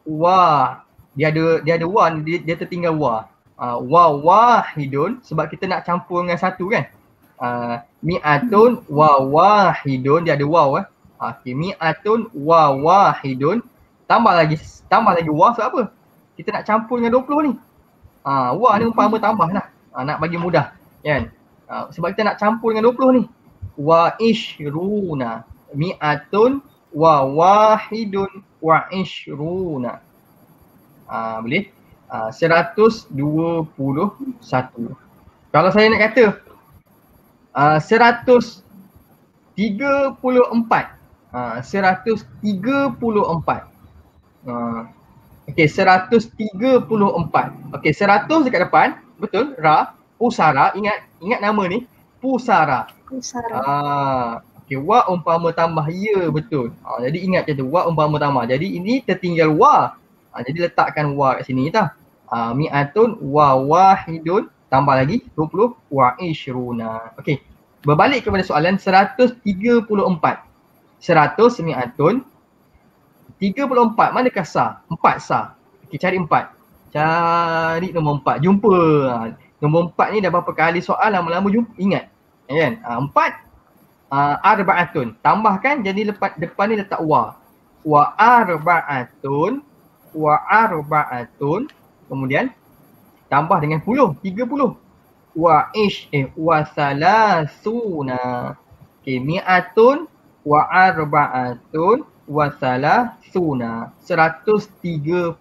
wa. Dia ada wa, dia tertinggal wa. Wa wahidun sebab kita nak campur dengan satu kan. Mi'atun wa wahidun, dia ada waw. Okey, mi'atun wa wahidun. Tambah lagi wa sebab apa? Kita nak campur dengan 20 ni. Wa ni umpama tambah lah. Nak bagi mudah kan. Sebab kita nak campur dengan 20 ni. Wa ishruna. Mi'atun wa wahidun wa ishruna. Boleh? 121. Kalau saya nak kata 134. 134. Okey, 134. Okey, 100 dekat depan, betul? Ra, pusara, ingat nama ni, pusara. Okey, wa umpama tambah ya, betul. Jadi ingat macam tu, wa umpama tambah. Jadi ini tertinggal wa. Jadi letakkan wa kat sini tah. Mi'atun wa wahidun, tambah lagi 20 wa ishruna. Okey. Berbalik kepada soalan 134. 100 mi'atun. 34 manakah sa? 4 sa. Okey, cari 4. Cari nombor 4. Jumpa. Nombor 4 ni dah berapa kali soal lama-lama jumpa, ingat. Kan? 4 arba'atun. Tambahkan jadi depan ni letak wa. Wa arba'atun. Kemudian tambah dengan 10, 30. Wa salasuna. Okey, mi'atun wa arba'atun wa salasuna. 134.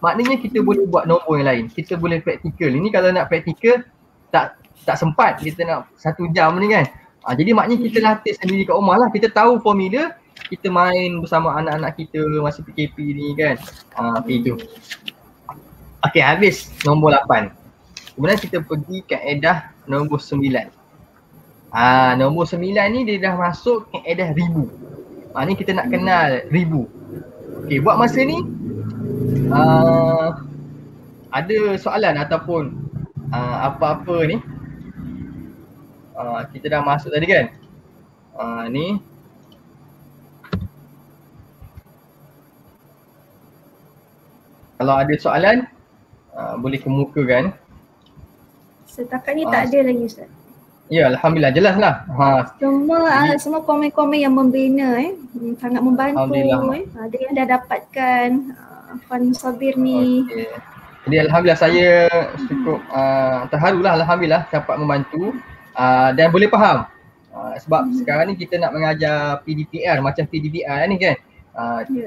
Maknanya kita boleh buat nombor yang lain. Kita boleh praktikal. Ini kalau nak praktikal tak sempat kita nak 1 jam ni kan. Jadi maknanya kita latih sendiri kat rumah lah. Kita tahu formula, kita main bersama anak-anak kita masa PKP ni kan. Itu. Okey, habis nombor 8. Kemudian kita pergi kaedah nombor 9. Nombor 9 ni dia dah masuk kaedah ribu. Ni kita nak kenal ribu. Okey, buat masa ni ada soalan ataupun apa-apa ni. Kita dah masuk tadi kan. Ni kalau ada soalan boleh kemukakan. Setakat ni tak ada lagi Ustaz. Ya, alhamdulillah, jelas lah. Semua komen-komen yang membina sangat membantu. Ada yang dah dapatkan Afan Sabir ni. Okay. Jadi alhamdulillah saya cukup terharulah, alhamdulillah dapat membantu dan boleh faham. Sebab sekarang ni kita nak mengajar PDPR macam PDPR ni kan.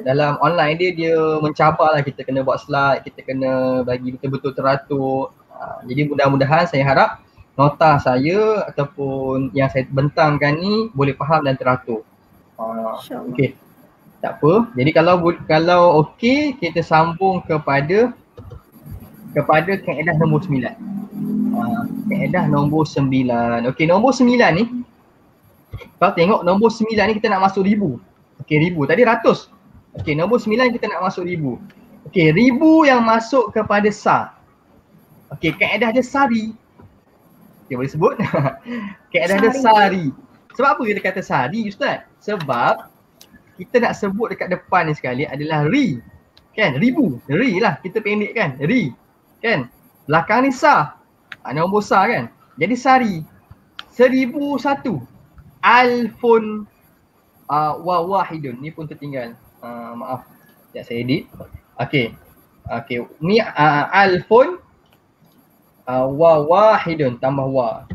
Dalam online dia mencabar lah, kita kena buat slide, kita kena bagi betul-betul teratur. Jadi mudah-mudahan saya harap nota saya ataupun yang saya bentangkan ni boleh faham dan teratur. Okey. Tak apa. Jadi kalau okey, kita sambung kepada kaedah nombor 9. Kaedah nombor 9. Okey, nombor 9 ni kalau tengok nombor 9 ni kita nak masuk ribu. Okey, ribu. Tadi ratus. Okey, nombor 9 kita nak masuk ribu. Okey, ribu yang masuk kepada sa. Okey, kaedah dia sari. Okey, boleh sebut? Kaedah dia sari. Sebab apa kita kata sari, Ustaz? Sebab kita nak sebut dekat depan ni sekali adalah ri. Kan? Ribu. Ri lah. Kita pendek kan? Ri. Kan? Belakang ni sa. Nombor sa kan? Jadi sari. 1001. Alfun wa wahidun. Ni pun tertinggal. Maaf. Sekejap saya edit. Okey. Okey. Ni alfun wa wahidun tambah wa.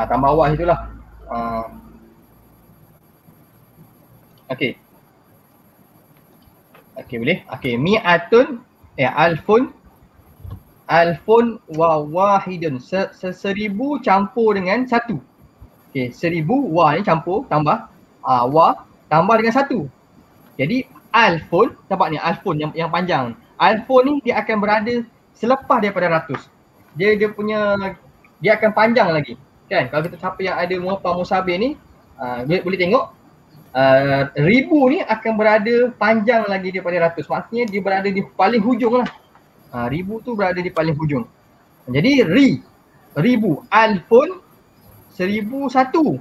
Tambah wa itulah. Okey. Okey, boleh. Okey, mi'atun alfun wa wahidun. Seribu campur dengan satu. Okey, 1000 wa ni campur tambah wa tambah dengan satu. Jadi alfun, nampak ni alfun yang panjang. Alfun ni dia akan berada selepas daripada ratus. Dia akan panjang lagi. Kan? Kalau kita siapa yang ada muhafaz musabir ni boleh tengok ribu ni akan berada panjang lagi daripada ratus. Maksudnya dia berada di paling hujung lah. Ribu tu berada di paling hujung. Jadi ribu, alfun, 1001.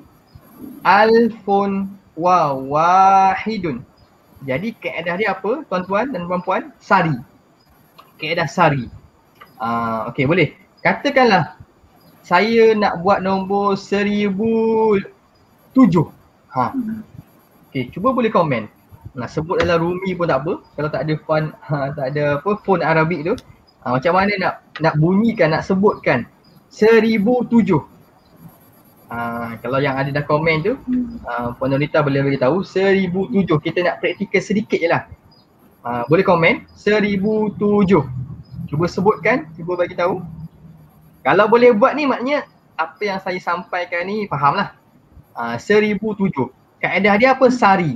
Alfun wa wahidun. Jadi kaedah dia apa tuan-tuan dan puan-puan? Sari. Kaedah sari. Okey, boleh. Katakanlah saya nak buat nombor 1007. Okey, cuba boleh komen. Nak sebut dalam Rumi pun tak apa. Kalau tak ada tak ada apa font Arabik tu. Macam mana nak bunyikan, nak sebutkan 1007. Kalau yang ada dah komen tu, Puan Nurita boleh beritahu 1007. Kita nak praktikal sedikit je lah. Boleh komen 1007. Cuba sebutkan, cuba bagi tahu. Kalau boleh buat ni maknanya apa yang saya sampaikan ni fahamlah. 1007. Kaedah dia apa? Sari.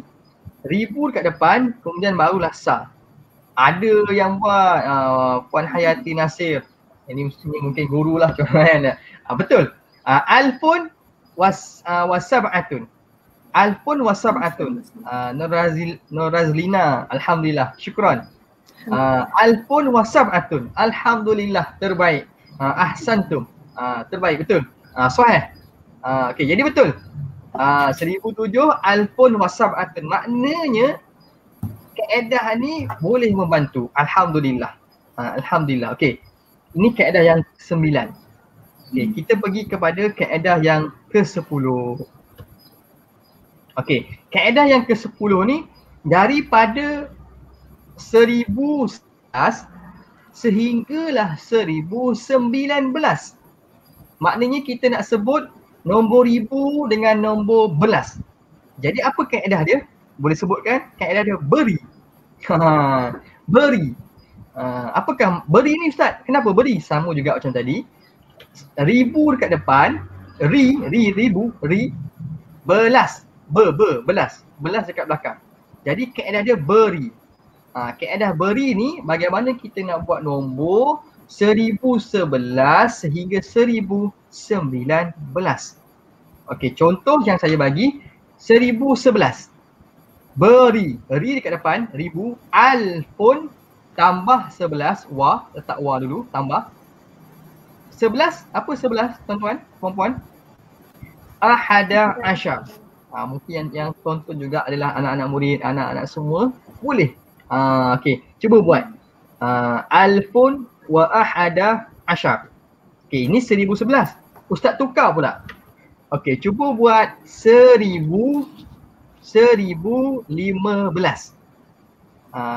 Ribu dekat depan, kemudian barulah sa. Ada yang buat Puan Hayati Nasir. Ini mestinya mungkin guru lah kan. Betul. Alfun wasab'atun. Alfun wasab'atun. Nur Razlina, alhamdulillah. Syukran. Alfun wasab'atun. Alhamdulillah, terbaik. Ahsantum. Terbaik, betul. Sahih. Okey, jadi betul. 1007 alfun wasab'atun. Maknanya kaedah ni boleh membantu. Alhamdulillah. Alhamdulillah. Okey. Ini kaedah yang ke-9. Okey, kita pergi kepada kaedah yang ke-10. Okey, kaedah yang ke-10 ni daripada 1011 sehinggalah 1019. Maknanya kita nak sebut nombor ribu dengan nombor belas. Jadi apa kaedah dia? Boleh sebutkan? Kaedah dia beri. Beri. Apakah beri ni Ustaz? Kenapa beri? Sama juga macam tadi. Ribu dekat depan, ribu, belas. Belas. Belas dekat belakang. Jadi kaedah dia beri. Kaedah beri ni bagaimana kita nak buat nombor 1011 sehingga 1019. Okey, contoh yang saya bagi 1011. Beri, ri dekat depan, ribu, alfun tambah 11, wa, letak wa dulu, tambah 11, apa 11 tuan-tuan, puan-puan? Ahada asyar. Mungkin yang tonton juga adalah anak-anak murid, anak-anak semua boleh. Okey, cuba buat. Alfun wa ahada asyar. Okey, ini 1011. Ustaz tukar pula. Okey, cuba buat 1015.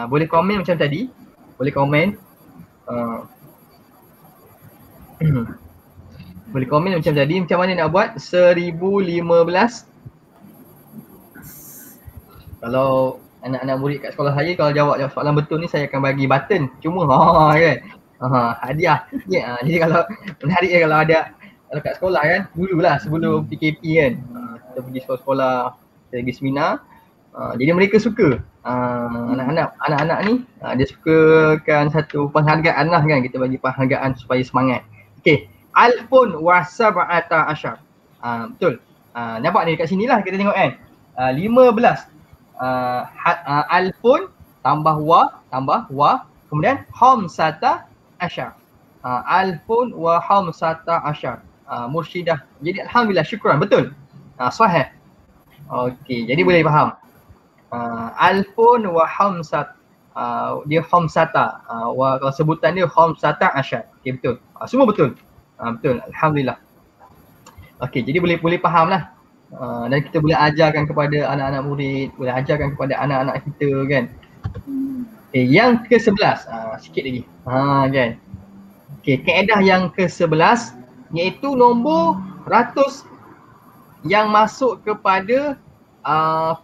Boleh komen macam tadi. Boleh komen. Boleh komen macam tadi. Macam mana nak buat 1015? Kalau anak-anak murid kat sekolah saya, kalau jawab soalan betul ni saya akan bagi button. Cuma kan. Hadiah. Jadi kalau menarik kalau ada kalau kat sekolah kan, dululah sebelum PKP kan. Kita pergi sekolah-sekolah, kita pergi seminar. Jadi mereka suka anak-anak ni dia sukakan satu penghargaan lah kan, kita bagi penghargaan supaya semangat. Okey, alfun wa sab'ata asyar. Betul. Nampak ni dekat sini lah kita tengok kan. 15. Alfun tambah wa kemudian khamsata asyar. Alfun wa khamsata asyar. Mursyidah. Jadi alhamdulillah, syukran, betul. Sahih. Okey, jadi boleh faham. Alfun wa khamsat, dia khamsata, wa kalau sebutan dia khamsata asyar. Okey, betul. Semua betul. Betul, alhamdulillah. Okey, jadi boleh faham lah. Dan kita boleh ajarkan kepada anak-anak murid, boleh ajarkan kepada anak-anak kita kan. Okay, yang ke-11, sikit lagi. Kan. Okey, kaedah yang ke-11 iaitu nombor ratus yang masuk kepada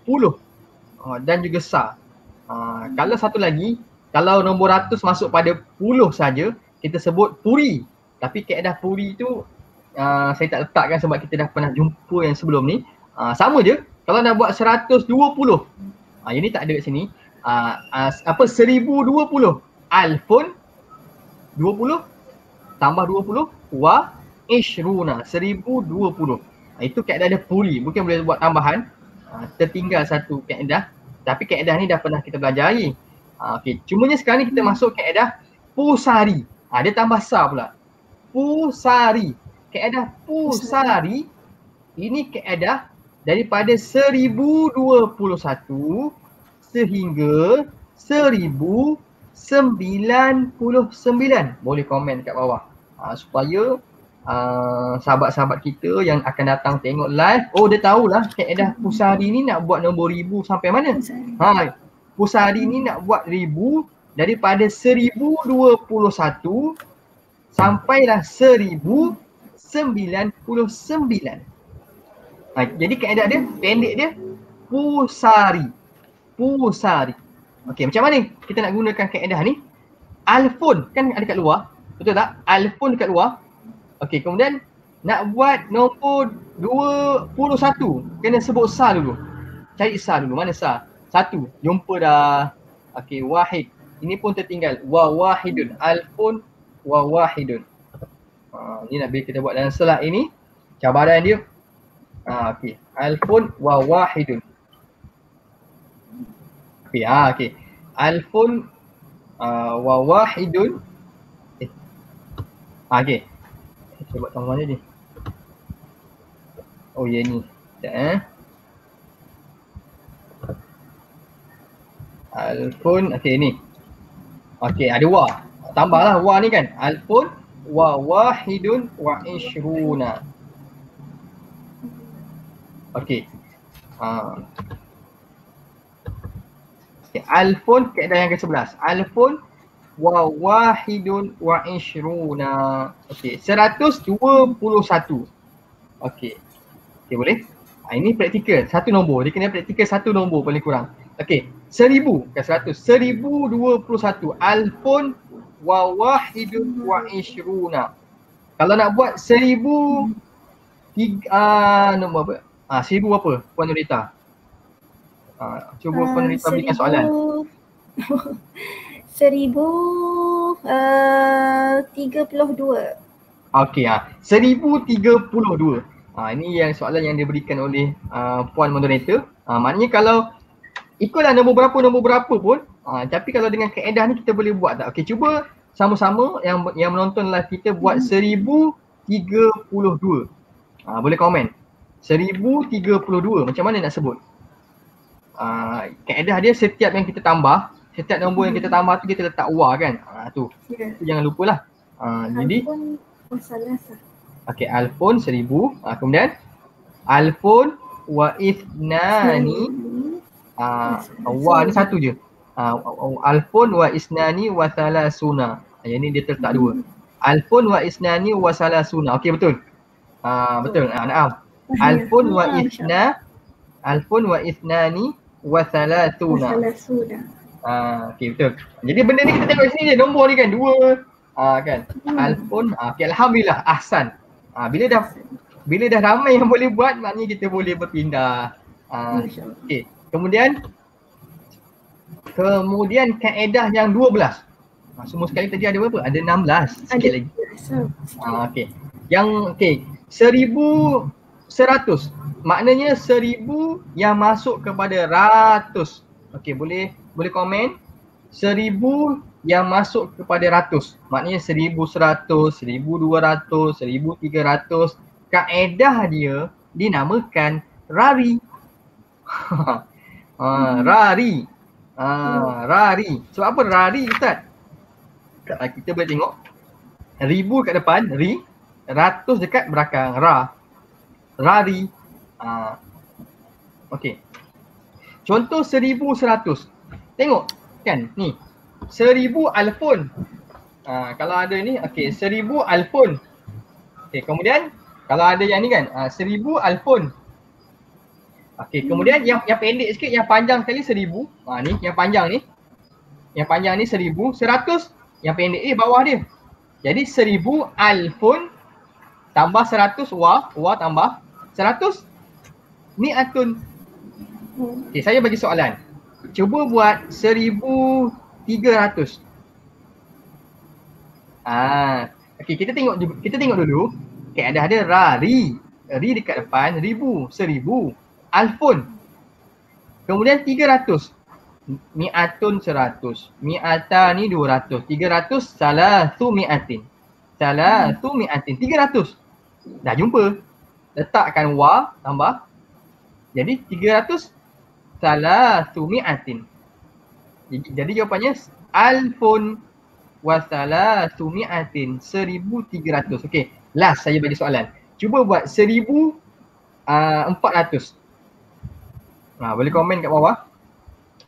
puluh dan juga sa. Kalau satu lagi, kalau nombor ratus masuk pada puluh saja, kita sebut puri. Tapi kaedah puri tu saya tak letakkan sebab kita dah pernah jumpa yang sebelum ni. Sama je, kalau nak buat 120, yang ni tak ada kat sini. 1020, alfun 20 tambah 20 wa ishruna, 1020. Itu kaedah dia puri, bukan boleh buat tambahan. Tertinggal satu kaedah, tapi kaedah ni dah pernah kita pelajari. Okey, cumanya sekarang ni kita masuk kaedah pusari. Dia tambah sa pula. Pusari. Kaedah pusari ini kaedah daripada 1021 sehingga 1099. Boleh komen kat bawah supaya sahabat-sahabat kita yang akan datang tengok live, dia tahulah kaedah pusari ni nak buat nombor ribu sampai mana. Pusari ni nak buat ribu daripada 1021 sampailah 1099. Jadi kaedah dia, pendek dia pusari. Pusari. Okey, macam mana kita nak gunakan kaedah ni? Alfun kan ada kat luar, betul tak? Alfun dekat luar. Okey, kemudian nak buat nombor 21, kena sebut sa dulu. Cari sa dulu, mana sa? Satu, jumpa dah. Okey, wahid. Ini pun tertinggal. Wa wahidun. Alfun wa wahidun. Ni nak bila kita buat dalam slide ini, cabaran dia. Okey, alfun wa wahidun. Okey, okey. Alfun wa wahidun. Okey. Kita buat tambah mana ni? Oh ya ni. Sekejap Alfun, okey ni. Okey, ada wa. Tambahlah wa ni kan. Alfun wa wahidun wa ishruna. Okey. Okay. Alfun kaedah yang ke-11. Alfun wa wahidun wa ishruna. Okey, 121. Okey. Okey, boleh? Ini praktikal, satu nombor. Dia kena praktikal satu nombor paling kurang. Okey, 1000 ke 100. 1021. Alfun wa wahidun wa ishruna. Kalau nak buat 1000 nombor apa? 1000 apa? Puan Nurita. Cuba Puan Nurita berikan soalan. 1032. Okey, 1032. Ini yang soalan yang diberikan oleh Puan Moderator. Maknanya kalau ikutlah nombor berapa pun, tapi kalau dengan kaedah ni kita boleh buat tak? Okey, cuba sama-sama yang menonton live kita buat 1032. Boleh komen. 1032 macam mana nak sebut? Kaedah dia setiap yang kita tambah, setiap nombor yang kita tambah tu kita letak wa kan. Tu. Tu jangan lupalah. Jadi okey, alfun 1000, kemudian alfun wa ithnani. Wa ni satu je. Alfun wa isnani wa thalathuna. Yang ni dia terletak dua. Alfun wa isnani wa thalathuna. Okey, betul. Betul. Naam. Alfun wa ithnani wa thalathuna. Okey, betul. Jadi benda ni kita tengok sini je, nombor ni kan dua. Kan. Alfun. Okey, alhamdulillah, ahsan. Bila dah ramai yang boleh buat, maknanya kita boleh berpindah. Okey. Kemudian kaedah yang 12. Semua sekali tadi ada berapa? Ada 16. Sikit lagi. Okey. Yang okey, 1100. Maknanya 1000 yang masuk kepada ratus. Okey, boleh komen. 1000 yang masuk kepada ratus. Maknanya 1100, 1200, 1300. Kaedah dia dinamakan rari. Rari. Rari. Sebab apa rari, Ustaz? Kita boleh tengok 1000 kat depan, ri. 100 dekat belakang, ra. Rari. Okey. Contoh 1100. Tengok kan ni. 1000 alfun. Kalau ada ni, okey, 1000 alfun. Okey, kemudian kalau ada yang ni kan, 1000 alfun. Okey, kemudian yang pendek sikit, yang panjang sekali 1000. Ni yang panjang ni. Yang panjang ni 1000, 100. Yang pendek ni bawah dia. Jadi 1000 alfun tambah 100 wa tambah 100 mi'atun. Okey, saya bagi soalan. Cuba buat 1300. Okey, kita tengok dulu. Okey, ada rari. Ri dekat depan, 1000, 1000. Alfun. Kemudian 300. Mi'atun 100. Mi'ata ni 200. 300 salatu mi'atin. Salatu mi'atin. 300. Dah jumpa. Letakkan wa tambah. Jadi 300 salatu mi'atin. Jadi jawapannya alfun wa salatu mi'atin. 1300. Okey. Last saya bagi soalan. Cuba buat 1400. Boleh komen kat bawah.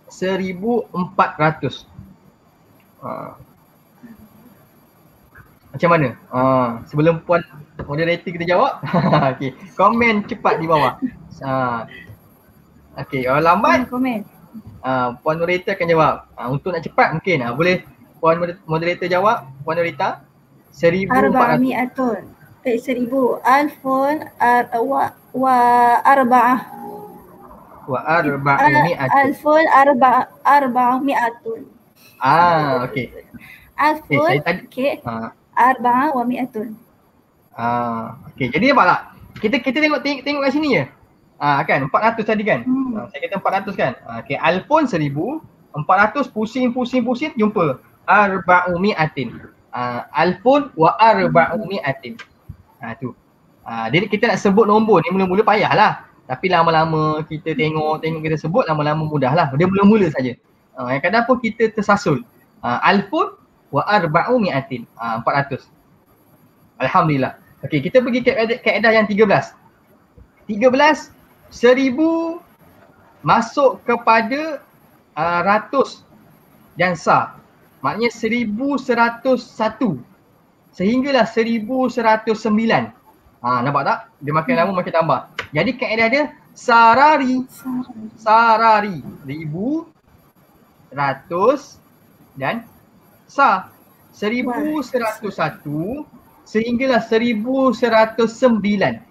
1400. Macam mana? Sebelum puan moderator kita jawab. Okey, komen cepat di bawah. Okey, orang lambat Komen. puan moderator akan jawab. Untuk nak cepat mungkin boleh puan moderator jawab. Puan Norita 1400. 1000 alfun wa arba'ah. Wa arba'umi'atun. Alfun arba'umi'atun. Okey. Alfun saya tadi okey. Arba'ah wa mi'atun. Okey, jadi nampak tak? Kita tengok kat sini je. Kan 400 tadi kan? Saya kata 400 kan? Okey, alfun 1000, 400 pusing jumpa arba'umi'atin. Alfun wa arba'umi'atin. Tu. Jadi kita nak sebut nombor ni mula-mula payahlah. Tapi lama-lama kita tengok kita sebut, lama-lama mudahlah. Dia mula-mula saja. Kadang-kadang pun kita tersasul. Alfun wa arba'umi'atin. 400. Alhamdulillah. Okey, kita pergi kaedah yang 13. 13, 1000 masuk kepada ratus dan sa. Maknanya 1101 sehinggalah 1109. Nampak tak? Dia makin lama makin tambah. Jadi kaedah dia sarari. Sarari. 1000, ratus dan sa. 1101 sehinggalah 1109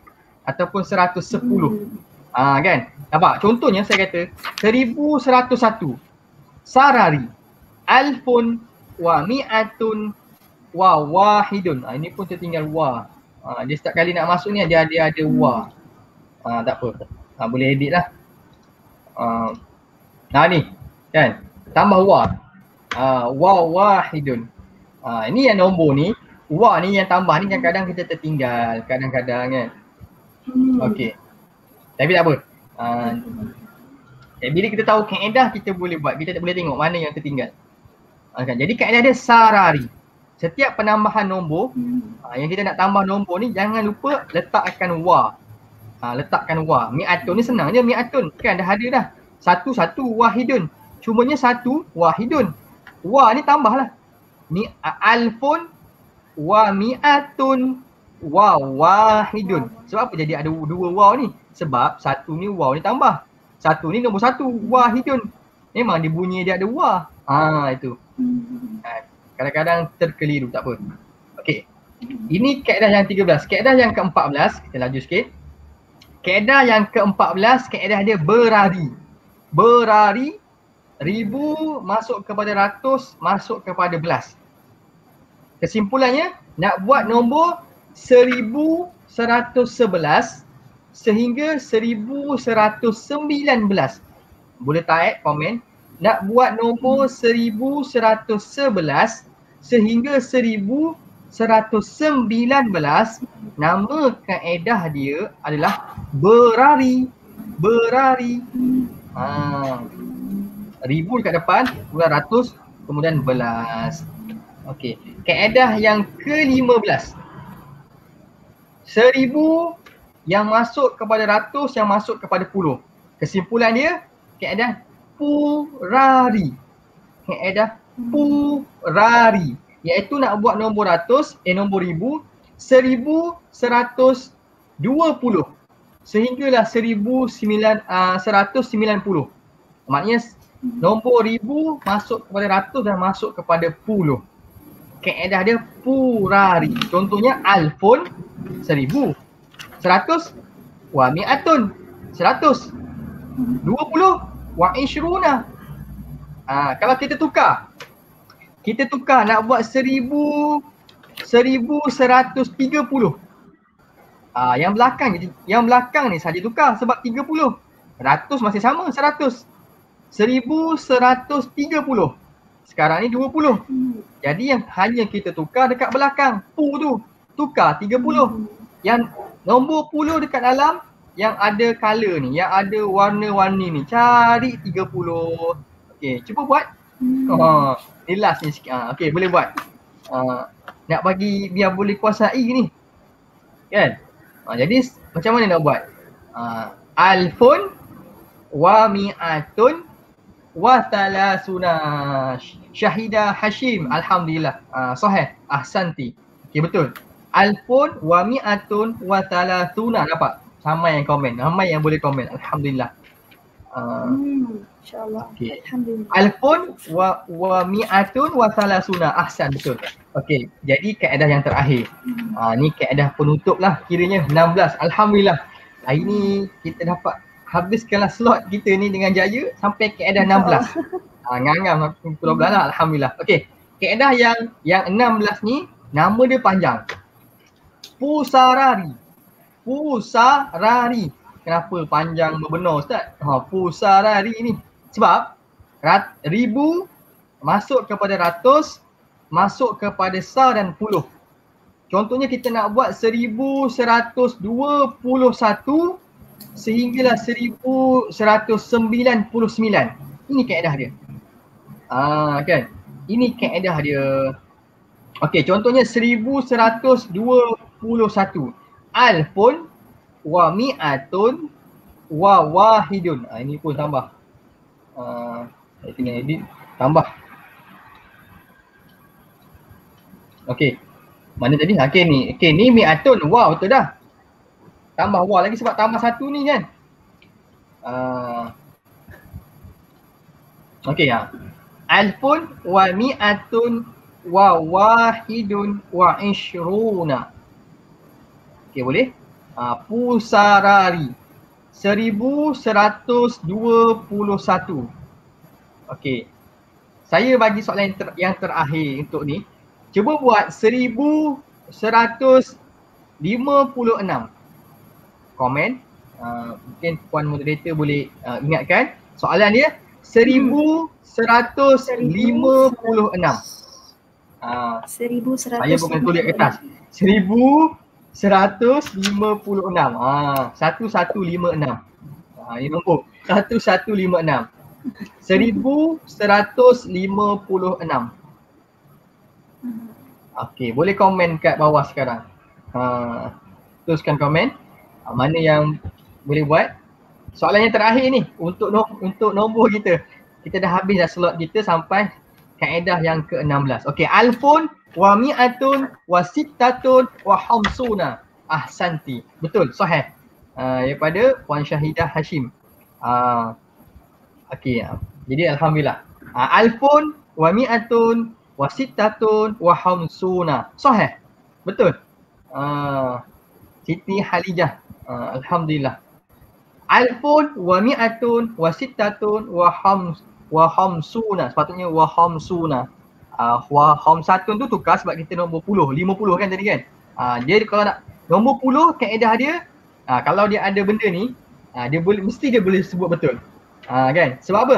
ataupun 110. Kan? Nampak? Contohnya saya kata 1101 sarari alfun wa mi'atun wa wahidun. Ini pun tertinggal wa. Dia setiap kali nak masuk ni dia ada wa. Tak apa. Boleh edit lah. Ni kan tambah wa. Wa wahidun. Ini yang nombor ni, wa ni yang tambah ni kadang-kadang kita tertinggal, kadang-kadang kan. Okey. Tapi tak apa. Bila kita tahu kaedah kita boleh buat, kita boleh tengok mana yang tertinggal. Jadi kaedah dia sarari. Setiap penambahan nombor, yang kita nak tambah nombor ni jangan lupa letakkan wa. Letakkan wa. Mi'atun ni senang je, mi'atun. Kan dah ada dah. Satu wahidun. Cumanya satu wahidun. Wa ni tambahlah. Ni alfun wa mi'atun wa wahidun. Sebab apa jadi ada dua waw ni? Sebab satu ni waw ni tambah. Satu ni nombor satu, wahidun. Memang dia bunyi dia ada wa. Itu. Kadang-kadang terkeliru, tak apa. Okey. Ini kaedah yang 13. Kaedah yang ke-14, kita laju sikit. Kaedah yang ke-14, kaedah dia berari. berari, 1000 masuk kepada ratus, masuk kepada belas. Kesimpulannya, nak buat nombor 1111 sehingga 1119. Boleh type komen. Nak buat nombor 1111 sehingga 1119, nama kaedah dia adalah berari. Berari. 1000 dekat depan, kemudian ratus, kemudian belas. Okey, kaedah yang ke-15. 1000 yang masuk kepada ratus, yang masuk kepada puluh. Kesimpulan dia, kaedah purari. Kaedah purari. Iaitu nak buat nombor ratus, nombor 1000, 1120 sehinggalah 1190. Maknanya nombor 1000 masuk kepada ratus dan masuk kepada puluh. Kaedah dia purari. Contohnya alfun, 1000. 100 wa mi'atun, 100. 20 wa ishruna. Kalau kita tukar nak buat 1130. Yang belakang ni saja tukar sebab 30. Ratus masih sama, 100. 1130. Sekarang ni 20. Jadi yang hanya kita tukar dekat belakang, tu tukar 30. Yang nombor puluh dekat dalam yang ada color ni, yang ada warna-warni ni, cari 30. Okey, cuba buat. Ni last ni sikit. Okey, boleh buat. Nak bagi biar boleh kuasai ni. Kan? Jadi macam mana nak buat? Alfun wa mi'atun wa thalathuna. Syahidah Hashim, alhamdulillah. Sahih, ahsanti. Okey, betul. Alfun wa mi'atun wa thalathuna. Dapat? Ramai yang komen, ramai yang boleh komen. Alhamdulillah. InsyaAllah. Okay. Alhamdulillah. Alfun wa mi'atun wa thalathuna. Ahsan, betul. Okey, jadi kaedah yang terakhir. Ni kaedah penutup lah, kiranya 16. Alhamdulillah. Hari ni kita dapat habiskanlah slot kita ni dengan jaya sampai kaedah 16. Ngangam 12 lah, alhamdulillah. Okey, kaedah yang 16 ni nama dia panjang. Pusarari. Pusarari. Kenapa panjang berbenar Ustaz? Pusarari ni. Sebab 1000 masuk kepada ratus, masuk kepada sa dan puluh. Contohnya kita nak buat 1121 sehinggalah 1199. Ini kaedah dia. Kan? Ini kaedah dia. Okey, contohnya 1121. Alfun wa mi'atun wa wahidun. Ini pun tambah. Saya tinggal edit, tambah. Okey. Mana tadi? Okey ni. Okey, ni mi'atun. Wow, betul dah. Tambah wow lagi sebab tambah satu ni kan. Okey ya. Alfun wa mi'atun wa wahidun wa ishruna. Okey, boleh? Pusarari 1121. Okey. Saya bagi soalan yang terakhir untuk ni. Cuba buat 1156. Komen. Mungkin puan moderator boleh ingatkan. Soalan dia 1156. 1156. Saya bukan tulis kertas. 1156. 1156. Ini nombor 1156. 1156. Okey, boleh komen kat bawah sekarang. Teruskan komen. Mana yang boleh buat. Soalan yang terakhir ni untuk nombor kita. Kita dah habis dah slot kita sampai kaedah yang ke-16. Okey, alfun wa mi'atun wa sittatun wa khamsuna. Ahsanti. Betul, sahih. Daripada Puan Syahidah Hashim. Okey, jadi alhamdulillah. Alfun wa mi'atun wa sittatun wa khamsuna. Sahih. Betul. Siti Halijah. Alhamdulillah. Alfun wa mi'atun wa sittatun wa hamsuna. Sepatutnya wa hamsuna. Wa hamsatun tu tukar sebab kita nombor 50 kan tadi kan. Dia kalau nak nombor 10 kaedah dia, kalau dia ada benda ni, dia boleh sebut betul. Kan? Sebab apa?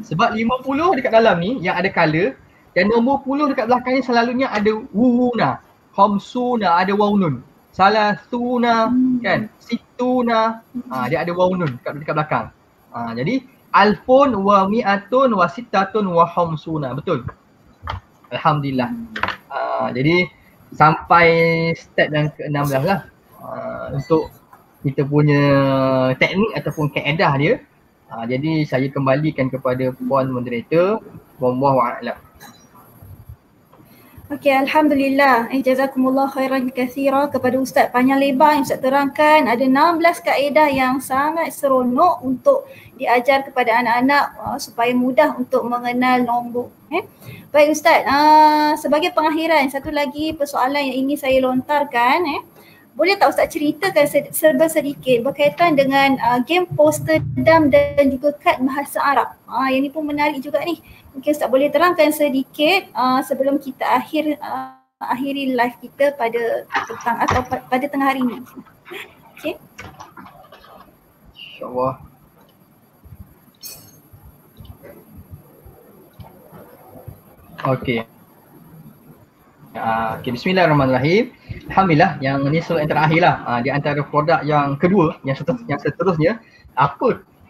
Sebab 50 dekat dalam ni yang ada color dan nombor 10 dekat belakang ni selalunya ada wuna, khamsuna ada waw nun. Salasuna kan, situna, dia ada waw nun dekat belakang. Jadi alfun wa mi'atun wa sittatun wa khamsuna. Betul. Alhamdulillah. Jadi sampai step yang ke-16 lah untuk kita punya teknik ataupun kaedah dia. Jadi saya kembalikan kepada puan moderator. Wallahu a'lam. Okey, Alhamdulillah. Jazakumullah khairan katsira kepada Ustaz panjang lebar yang Ustaz terangkan. Ada 16 kaedah yang sangat seronok untuk diajar kepada anak-anak supaya mudah untuk mengenal nombor. Baik Ustaz, sebagai pengakhiran satu lagi persoalan yang ingin saya lontarkan. Boleh tak Ustaz ceritakan serba sedikit berkaitan dengan game poster dam dan juga kad bahasa Arab. Yang ni pun menarik juga ni. Mungkin Ustaz boleh terangkan sedikit sebelum kita akhiri live kita pada petang atau pada tengah hari ini. Okey. InsyaAllah. Okey. Okay, bismillahirrahmanirrahim. Alhamdulillah yang ni soalan yang terakhir lah. Di antara produk yang kedua, yang seterusnya,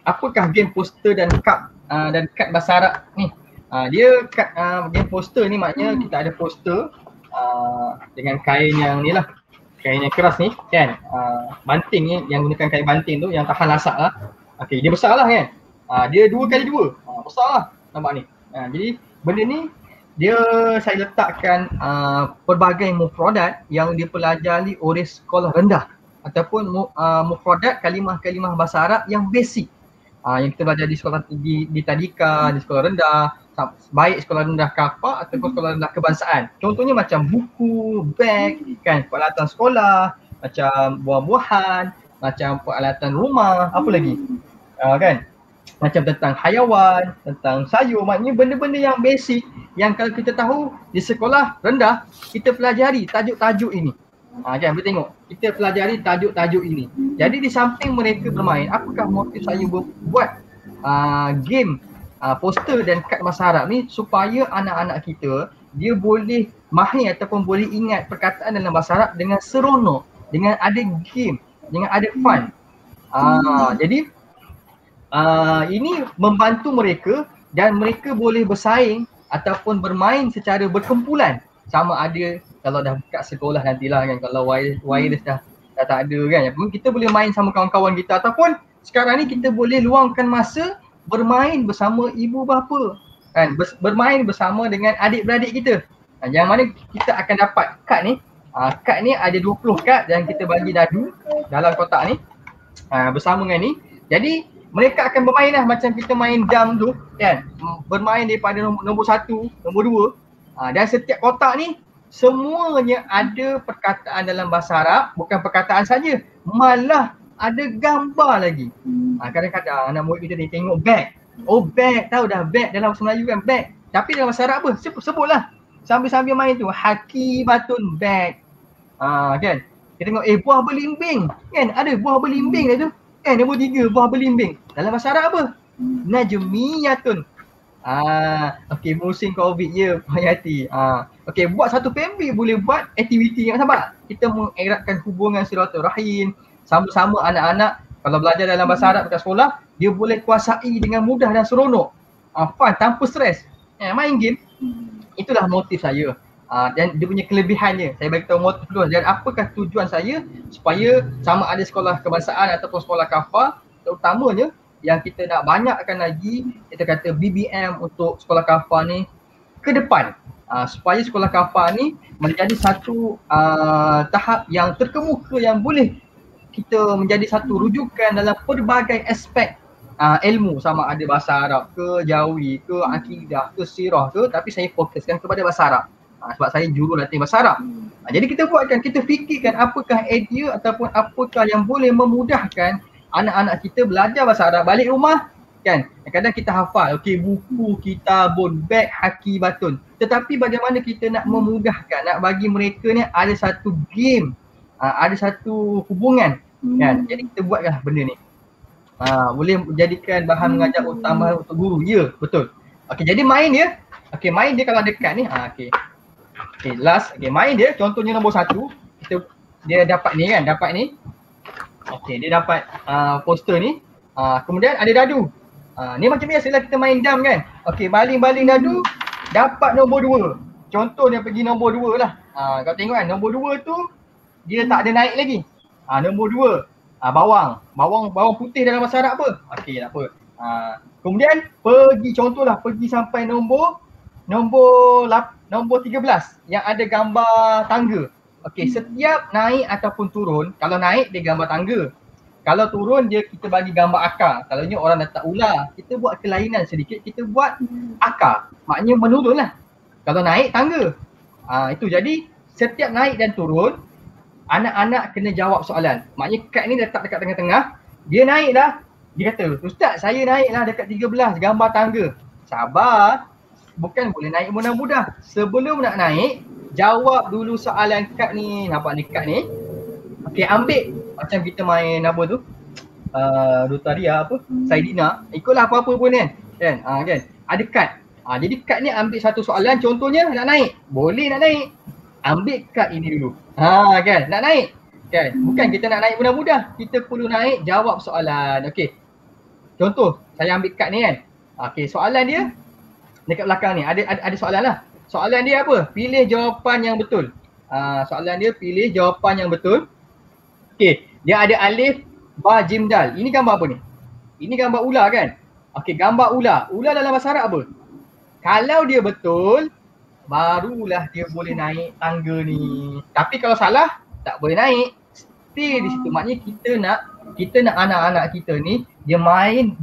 apakah game poster dan kad bahasa Arab ni? Dia game poster ni maknanya kita ada poster dengan kain yang ni lah, kain yang keras ni kan, banting ni yang gunakan kain banting tu yang tahan lasak lah. Okay, dia besar lah kan, dia 2x2, besar lah nampak ni. Jadi benda ni dia saya letakkan pelbagai mufradat yang dipelajari oleh sekolah rendah ataupun mufradat kalimah-kalimah bahasa Arab yang basic yang kita belajar di sekolah di tadika, di sekolah rendah, baik sekolah rendah kafah ataupun sekolah rendah kebangsaan. Contohnya macam buku, beg kan, peralatan sekolah, macam buah-buahan, macam peralatan rumah, apa lagi? Kan? Macam tentang hayawan, tentang sayur, maknanya benda-benda yang basic yang kalau kita tahu di sekolah rendah kita pelajari tajuk-tajuk ini. Kan boleh tengok, kita pelajari tajuk-tajuk ini. Jadi di samping mereka bermain, apakah motif saya buat game poster dan kad bahasa Arab ni supaya anak-anak kita dia boleh mahir ataupun boleh ingat perkataan dalam bahasa Arab dengan seronok, dengan ada game, dengan ada fun. Jadi ini membantu mereka dan mereka boleh bersaing ataupun bermain secara berkumpulan. Sama ada kalau dah dekat sekolah nantilah kan, kalau wireless dah tak ada kan, kita boleh main sama kawan-kawan kita ataupun sekarang ni kita boleh luangkan masa bermain bersama ibu bapa kan, bermain bersama dengan adik-beradik kita. Yang mana kita akan dapat kad ni. Kad ni ada 20 kad yang kita bagi dadu dalam kotak ni bersama dengan ni. Jadi mereka akan bermain lah macam kita main dam tu kan, bermain daripada nombor 1, nombor 2 dan setiap kotak ni semuanya ada perkataan dalam bahasa Arab, bukan perkataan saja, malah ada gambar lagi. Kadang-kadang anak murid kita ni tengok beg, beg, tahu dah beg dalam bahasa Melayu kan, beg, tapi dalam bahasa Arab apa? Sebutlah sambil-sambil main tu, hakibatun beg kan. Kita tengok buah belimbing kan, ada buah belimbing dah tu. Nombor 3 buah belimbing. Dalam bahasa Arab apa? Najmiyatun. Okey, musim Covid ya, Hayati. Okey, buat satu family boleh buat aktiviti yang sama. Kita mengeratkan hubungan silaturahim sama-sama anak-anak. Kalau belajar dalam bahasa Arab dekat sekolah, dia boleh kuasai dengan mudah dan seronok. Fun, tanpa stres. Main game. Itulah motif saya. Dan dia punya kelebihannya, saya bagi tahu motif dulu dan apakah tujuan saya supaya sama ada sekolah kebangsaan ataupun sekolah kafah, terutamanya yang kita nak banyakkan lagi, kita kata BBM untuk sekolah kafah ni ke depan, supaya sekolah kafah ni menjadi satu tahap yang terkemuka yang boleh kita menjadi satu rujukan dalam pelbagai aspek ilmu, sama ada bahasa Arab ke, jawi ke, akidah ke, sirah ke, tapi saya fokuskan kepada bahasa Arab. Sebab saya jurulatih bahasa Arab. Jadi kita buatkan, kita fikirkan apakah idea ataupun apakah yang boleh memudahkan anak-anak kita belajar bahasa Arab balik rumah kan. Kadang kita hafal, okey, buku, kitabun, beg, haki, batun. Tetapi bagaimana kita nak memudahkan, nak bagi mereka ni ada satu game, ada satu hubungan kan. Jadi kita buatlah benda ni. Boleh menjadikan bahan mengajar utama untuk guru. Ya, betul. Okey, jadi main dia. Okey, main dia kalau dekat ni, okey. Okey, last. Okey, main dia contohnya nombor 1, dia dapat ni kan, dapat ni. Okey, dia dapat poster ni. Kemudian ada dadu. Ni macam biasalah kita main dam kan. Okey, baling-baling dadu, dapat nombor 2. Contoh dia pergi nombor 2 lah. Kau tengok kan, nombor 2 tu dia tak ada naik lagi. Nombor 2, bawang putih dalam bahasa Arab apa? Okey, tak apa. Kemudian pergi sampai nombor 13 yang ada gambar tangga. Okey, setiap naik ataupun turun, kalau naik dia gambar tangga. Kalau turun kita bagi gambar akar. Kalau ni orang letak ular, kita buat kelainan sedikit, kita buat akar. Maknanya menurun lah. Kalau naik tangga. Itu jadi setiap naik dan turun, anak-anak kena jawab soalan. Maknanya kad ni letak dekat tengah-tengah, dia naik dah. Dia kata, Ustaz saya naik lah dekat 13 gambar tangga. Sabar, bukan boleh naik mudah-mudah. Sebelum nak naik, jawab dulu soalan kad ni. Nampak ni kad ni. Okey, ambil macam kita main apa tu? Rotaria apa? Saidina. Ikutlah apa-apa pun kan. Kan? Ada kad. Jadi kad ni ambil satu soalan, contohnya nak naik. Boleh nak naik. Ambil kad ini dulu. Kan? Nak naik. Kan? Bukan kita nak naik mudah-mudah. Kita perlu naik, jawab soalan. Okey. Contoh, saya ambil kad ni kan. Okey, soalan dia dekat belakang ni. Ada soalan lah. Soalan dia apa? Pilih jawapan yang betul. Soalan dia pilih jawapan yang betul. Okey, dia ada alif, ba, jim, dal. Ini gambar apa ni? Ini gambar ular kan? Okey, gambar ular. Ular dalam bahasa Arab apa? Kalau dia betul, barulah dia boleh naik tangga ni. Tapi kalau salah, tak boleh naik. Stay di situ. Maknanya kita nak anak-anak kita ni, dia main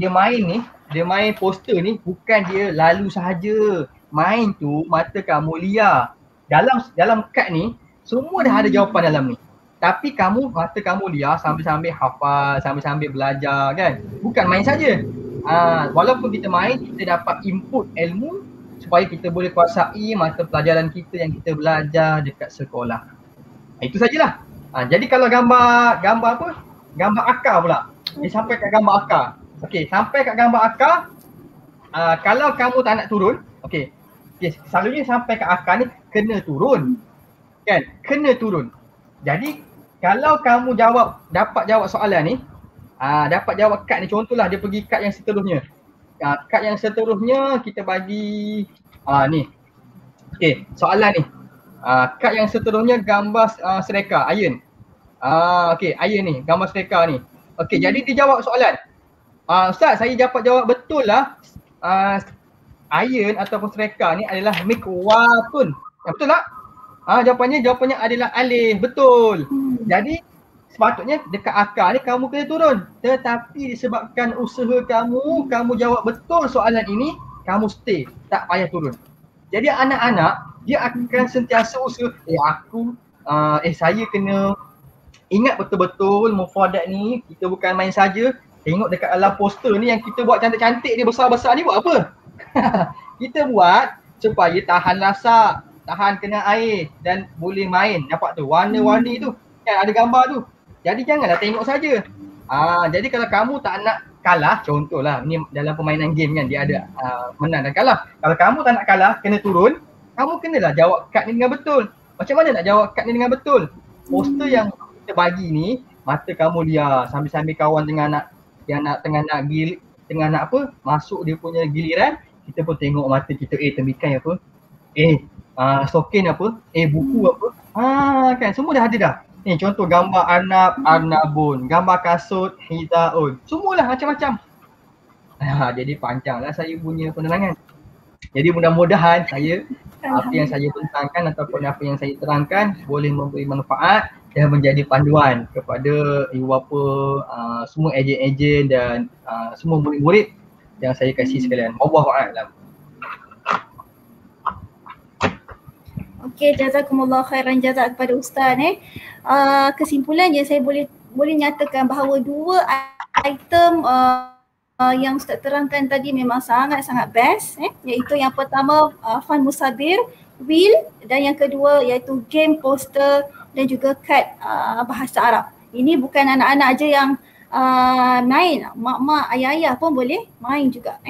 poster ni bukan dia lalu sahaja. Main tu mata kamu liar. Dalam kad ni, semua dah ada jawapan dalam ni. Tapi mata kamu liar sambil-sambil hafal, sambil-sambil belajar kan. Bukan main saja. Walaupun kita main, kita dapat input ilmu supaya kita boleh kuasai mata pelajaran kita yang kita belajar dekat sekolah. Itu sajalah. Jadi kalau gambar apa? Gambar akar pula. Dia sampai kat gambar akar. Okey, sampai kat gambar akar. Kalau kamu tak nak turun, okey. Selalunya sampai kat akar ni kena turun. Kan? Kena turun. Jadi kalau kamu dapat jawab soalan ni, dapat jawab kad ni, contohlah dia pergi kad yang seterusnya. Kad yang seterusnya kita bagi ni. Okey, soalan ni. Kad yang seterusnya gambar sereka, iron. Okey, iron ni, gambar sereka ni. Okey, jadi dia jawab soalan. Ustaz, saya dapat jawab betul lah. Iron ataupun sereka ni adalah mikwatun. Betul tak? Jawapannya adalah alif. Betul. Jadi sepatutnya dekat akar ni kamu kena turun. Tetapi disebabkan usaha kamu jawab betul soalan ini, kamu stay. Tak payah turun. Jadi anak-anak, dia akan sentiasa usaha, saya kena ingat betul-betul mufadat ni. Kita bukan main saja. Tengok dekat dalam poster ni yang kita buat cantik-cantik ni, besar-besar ni buat apa? Kita buat supaya tahan lasak, tahan kena air dan boleh main. Nampak tu warna-warni tu kan, ada gambar tu. Jadi janganlah tengok saja. Jadi kalau kamu tak nak kalah, contohlah ni dalam permainan game kan, dia ada menang dan kalah. Kalau kamu tak nak kalah, kena turun, kamu kenalah jawab kad ni dengan betul. Macam mana nak jawab kad ni dengan betul? Poster yang kita bagi ni, mata kamu liar sambil-sambil kawan tengah nak masuk dia punya giliran, kita pun tengok mata kita, tembikai apa? Stokin apa? Buku apa? Kan semua dah ada dah. Ni contoh gambar arnabun, gambar kasut, hidaun. Semualah macam-macam. Jadi panjanglah saya punya penerangan. Jadi mudah-mudahan apa yang saya bentangkan ataupun apa yang saya terangkan boleh memberi manfaat dan menjadi panduan kepada ibu bapa, semua ejen-ejen dan semua murid-murid yang saya kasih sekalian. Wallahu a'lam. Okey, jazakumullah khairan jazak kepada Ustaz. Kesimpulan yang saya boleh boleh nyatakan bahawa dua item yang Ustaz terangkan tadi memang sangat-sangat best, iaitu yang pertama Fan Musabir, wheel, dan yang kedua iaitu game poster dan juga kad bahasa Arab. Ini bukan anak-anak aja yang main, mak-mak, ayah-ayah pun boleh main juga.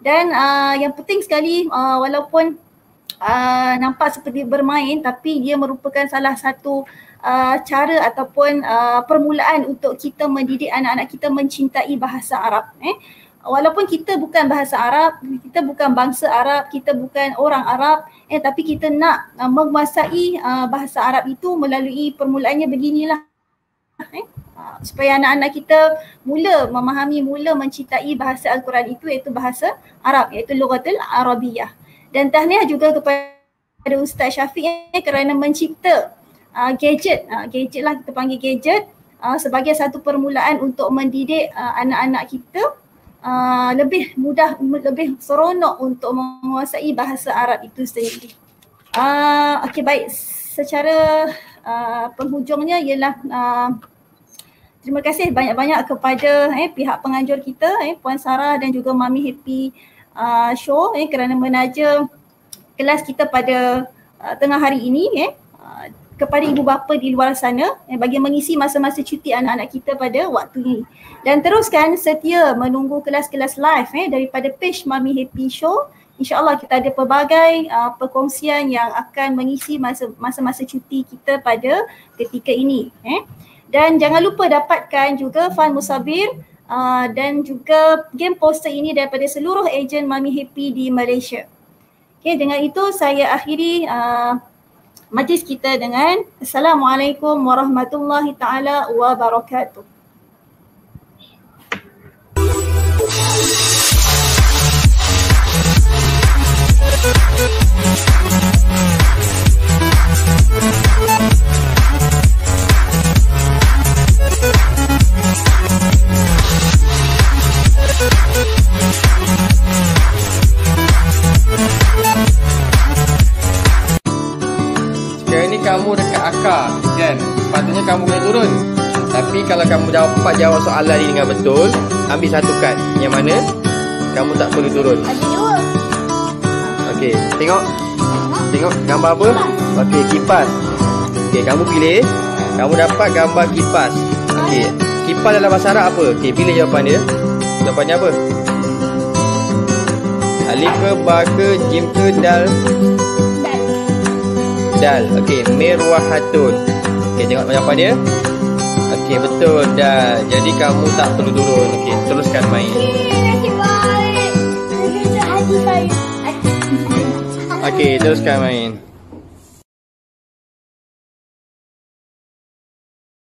Dan yang penting sekali, walaupun nampak seperti bermain, tapi dia merupakan salah satu cara ataupun permulaan untuk kita mendidik anak-anak kita mencintai bahasa Arab. Walaupun kita bukan bahasa Arab, kita bukan bangsa Arab, kita bukan orang Arab, tapi kita nak menguasai bahasa Arab itu melalui permulaannya beginilah. Supaya anak-anak kita mula memahami, mula mencintai bahasa Al-Quran itu, iaitu bahasa Arab, iaitu Lughatul Arabiyah. Dan tahniah juga kepada Ustaz Syafiq kerana mencipta gadget lah, kita panggil gadget sebagai satu permulaan untuk mendidik anak-anak kita lebih mudah, lebih seronok untuk menguasai bahasa Arab itu sendiri. Okey, baik, secara penghujungnya ialah terima kasih banyak-banyak kepada pihak penganjur kita, Puan Sarah dan juga Mami Happy Show kerana menaja kelas kita pada tengah hari ini kepada ibu bapa di luar sana bagi mengisi masa-masa cuti anak-anak kita pada waktu ini. Dan teruskan setia menunggu kelas-kelas live daripada page Mami Happy Show. InsyaAllah kita ada pelbagai perkongsian yang akan mengisi masa-masa cuti kita pada ketika ini. Dan jangan lupa dapatkan juga Fan Musabir dan juga game poster ini daripada seluruh ejen Mami Happy di Malaysia. Okay, dengan itu saya akhiri majlis kita dengan Assalamualaikum warahmatullahi taala wabarakatuh. Kamu dekat akar kan, sepatutnya kamu kena turun. Tapi kalau kamu dapat jawab soalan ini dengan betul, ambil satu kad. Yang mana kamu tak perlu turun. Ada dua. Okey, tengok gambar apa? Okey, kipas. Okey, kamu pilih. Kamu dapat gambar kipas. Okey, kipas dalam bahasa Arab apa? Okey, pilih jawapan dia. Jawapannya apa? Alif ke, ba ke, jim ke, dal? Dal. Okey, mirwahatun. Okey, tengok jawapan dia. Okey, betul, dal. Jadi kamu tak perlu turun. Okey, teruskan main. Nasib baik. Hati saya. Okey, teruskan main.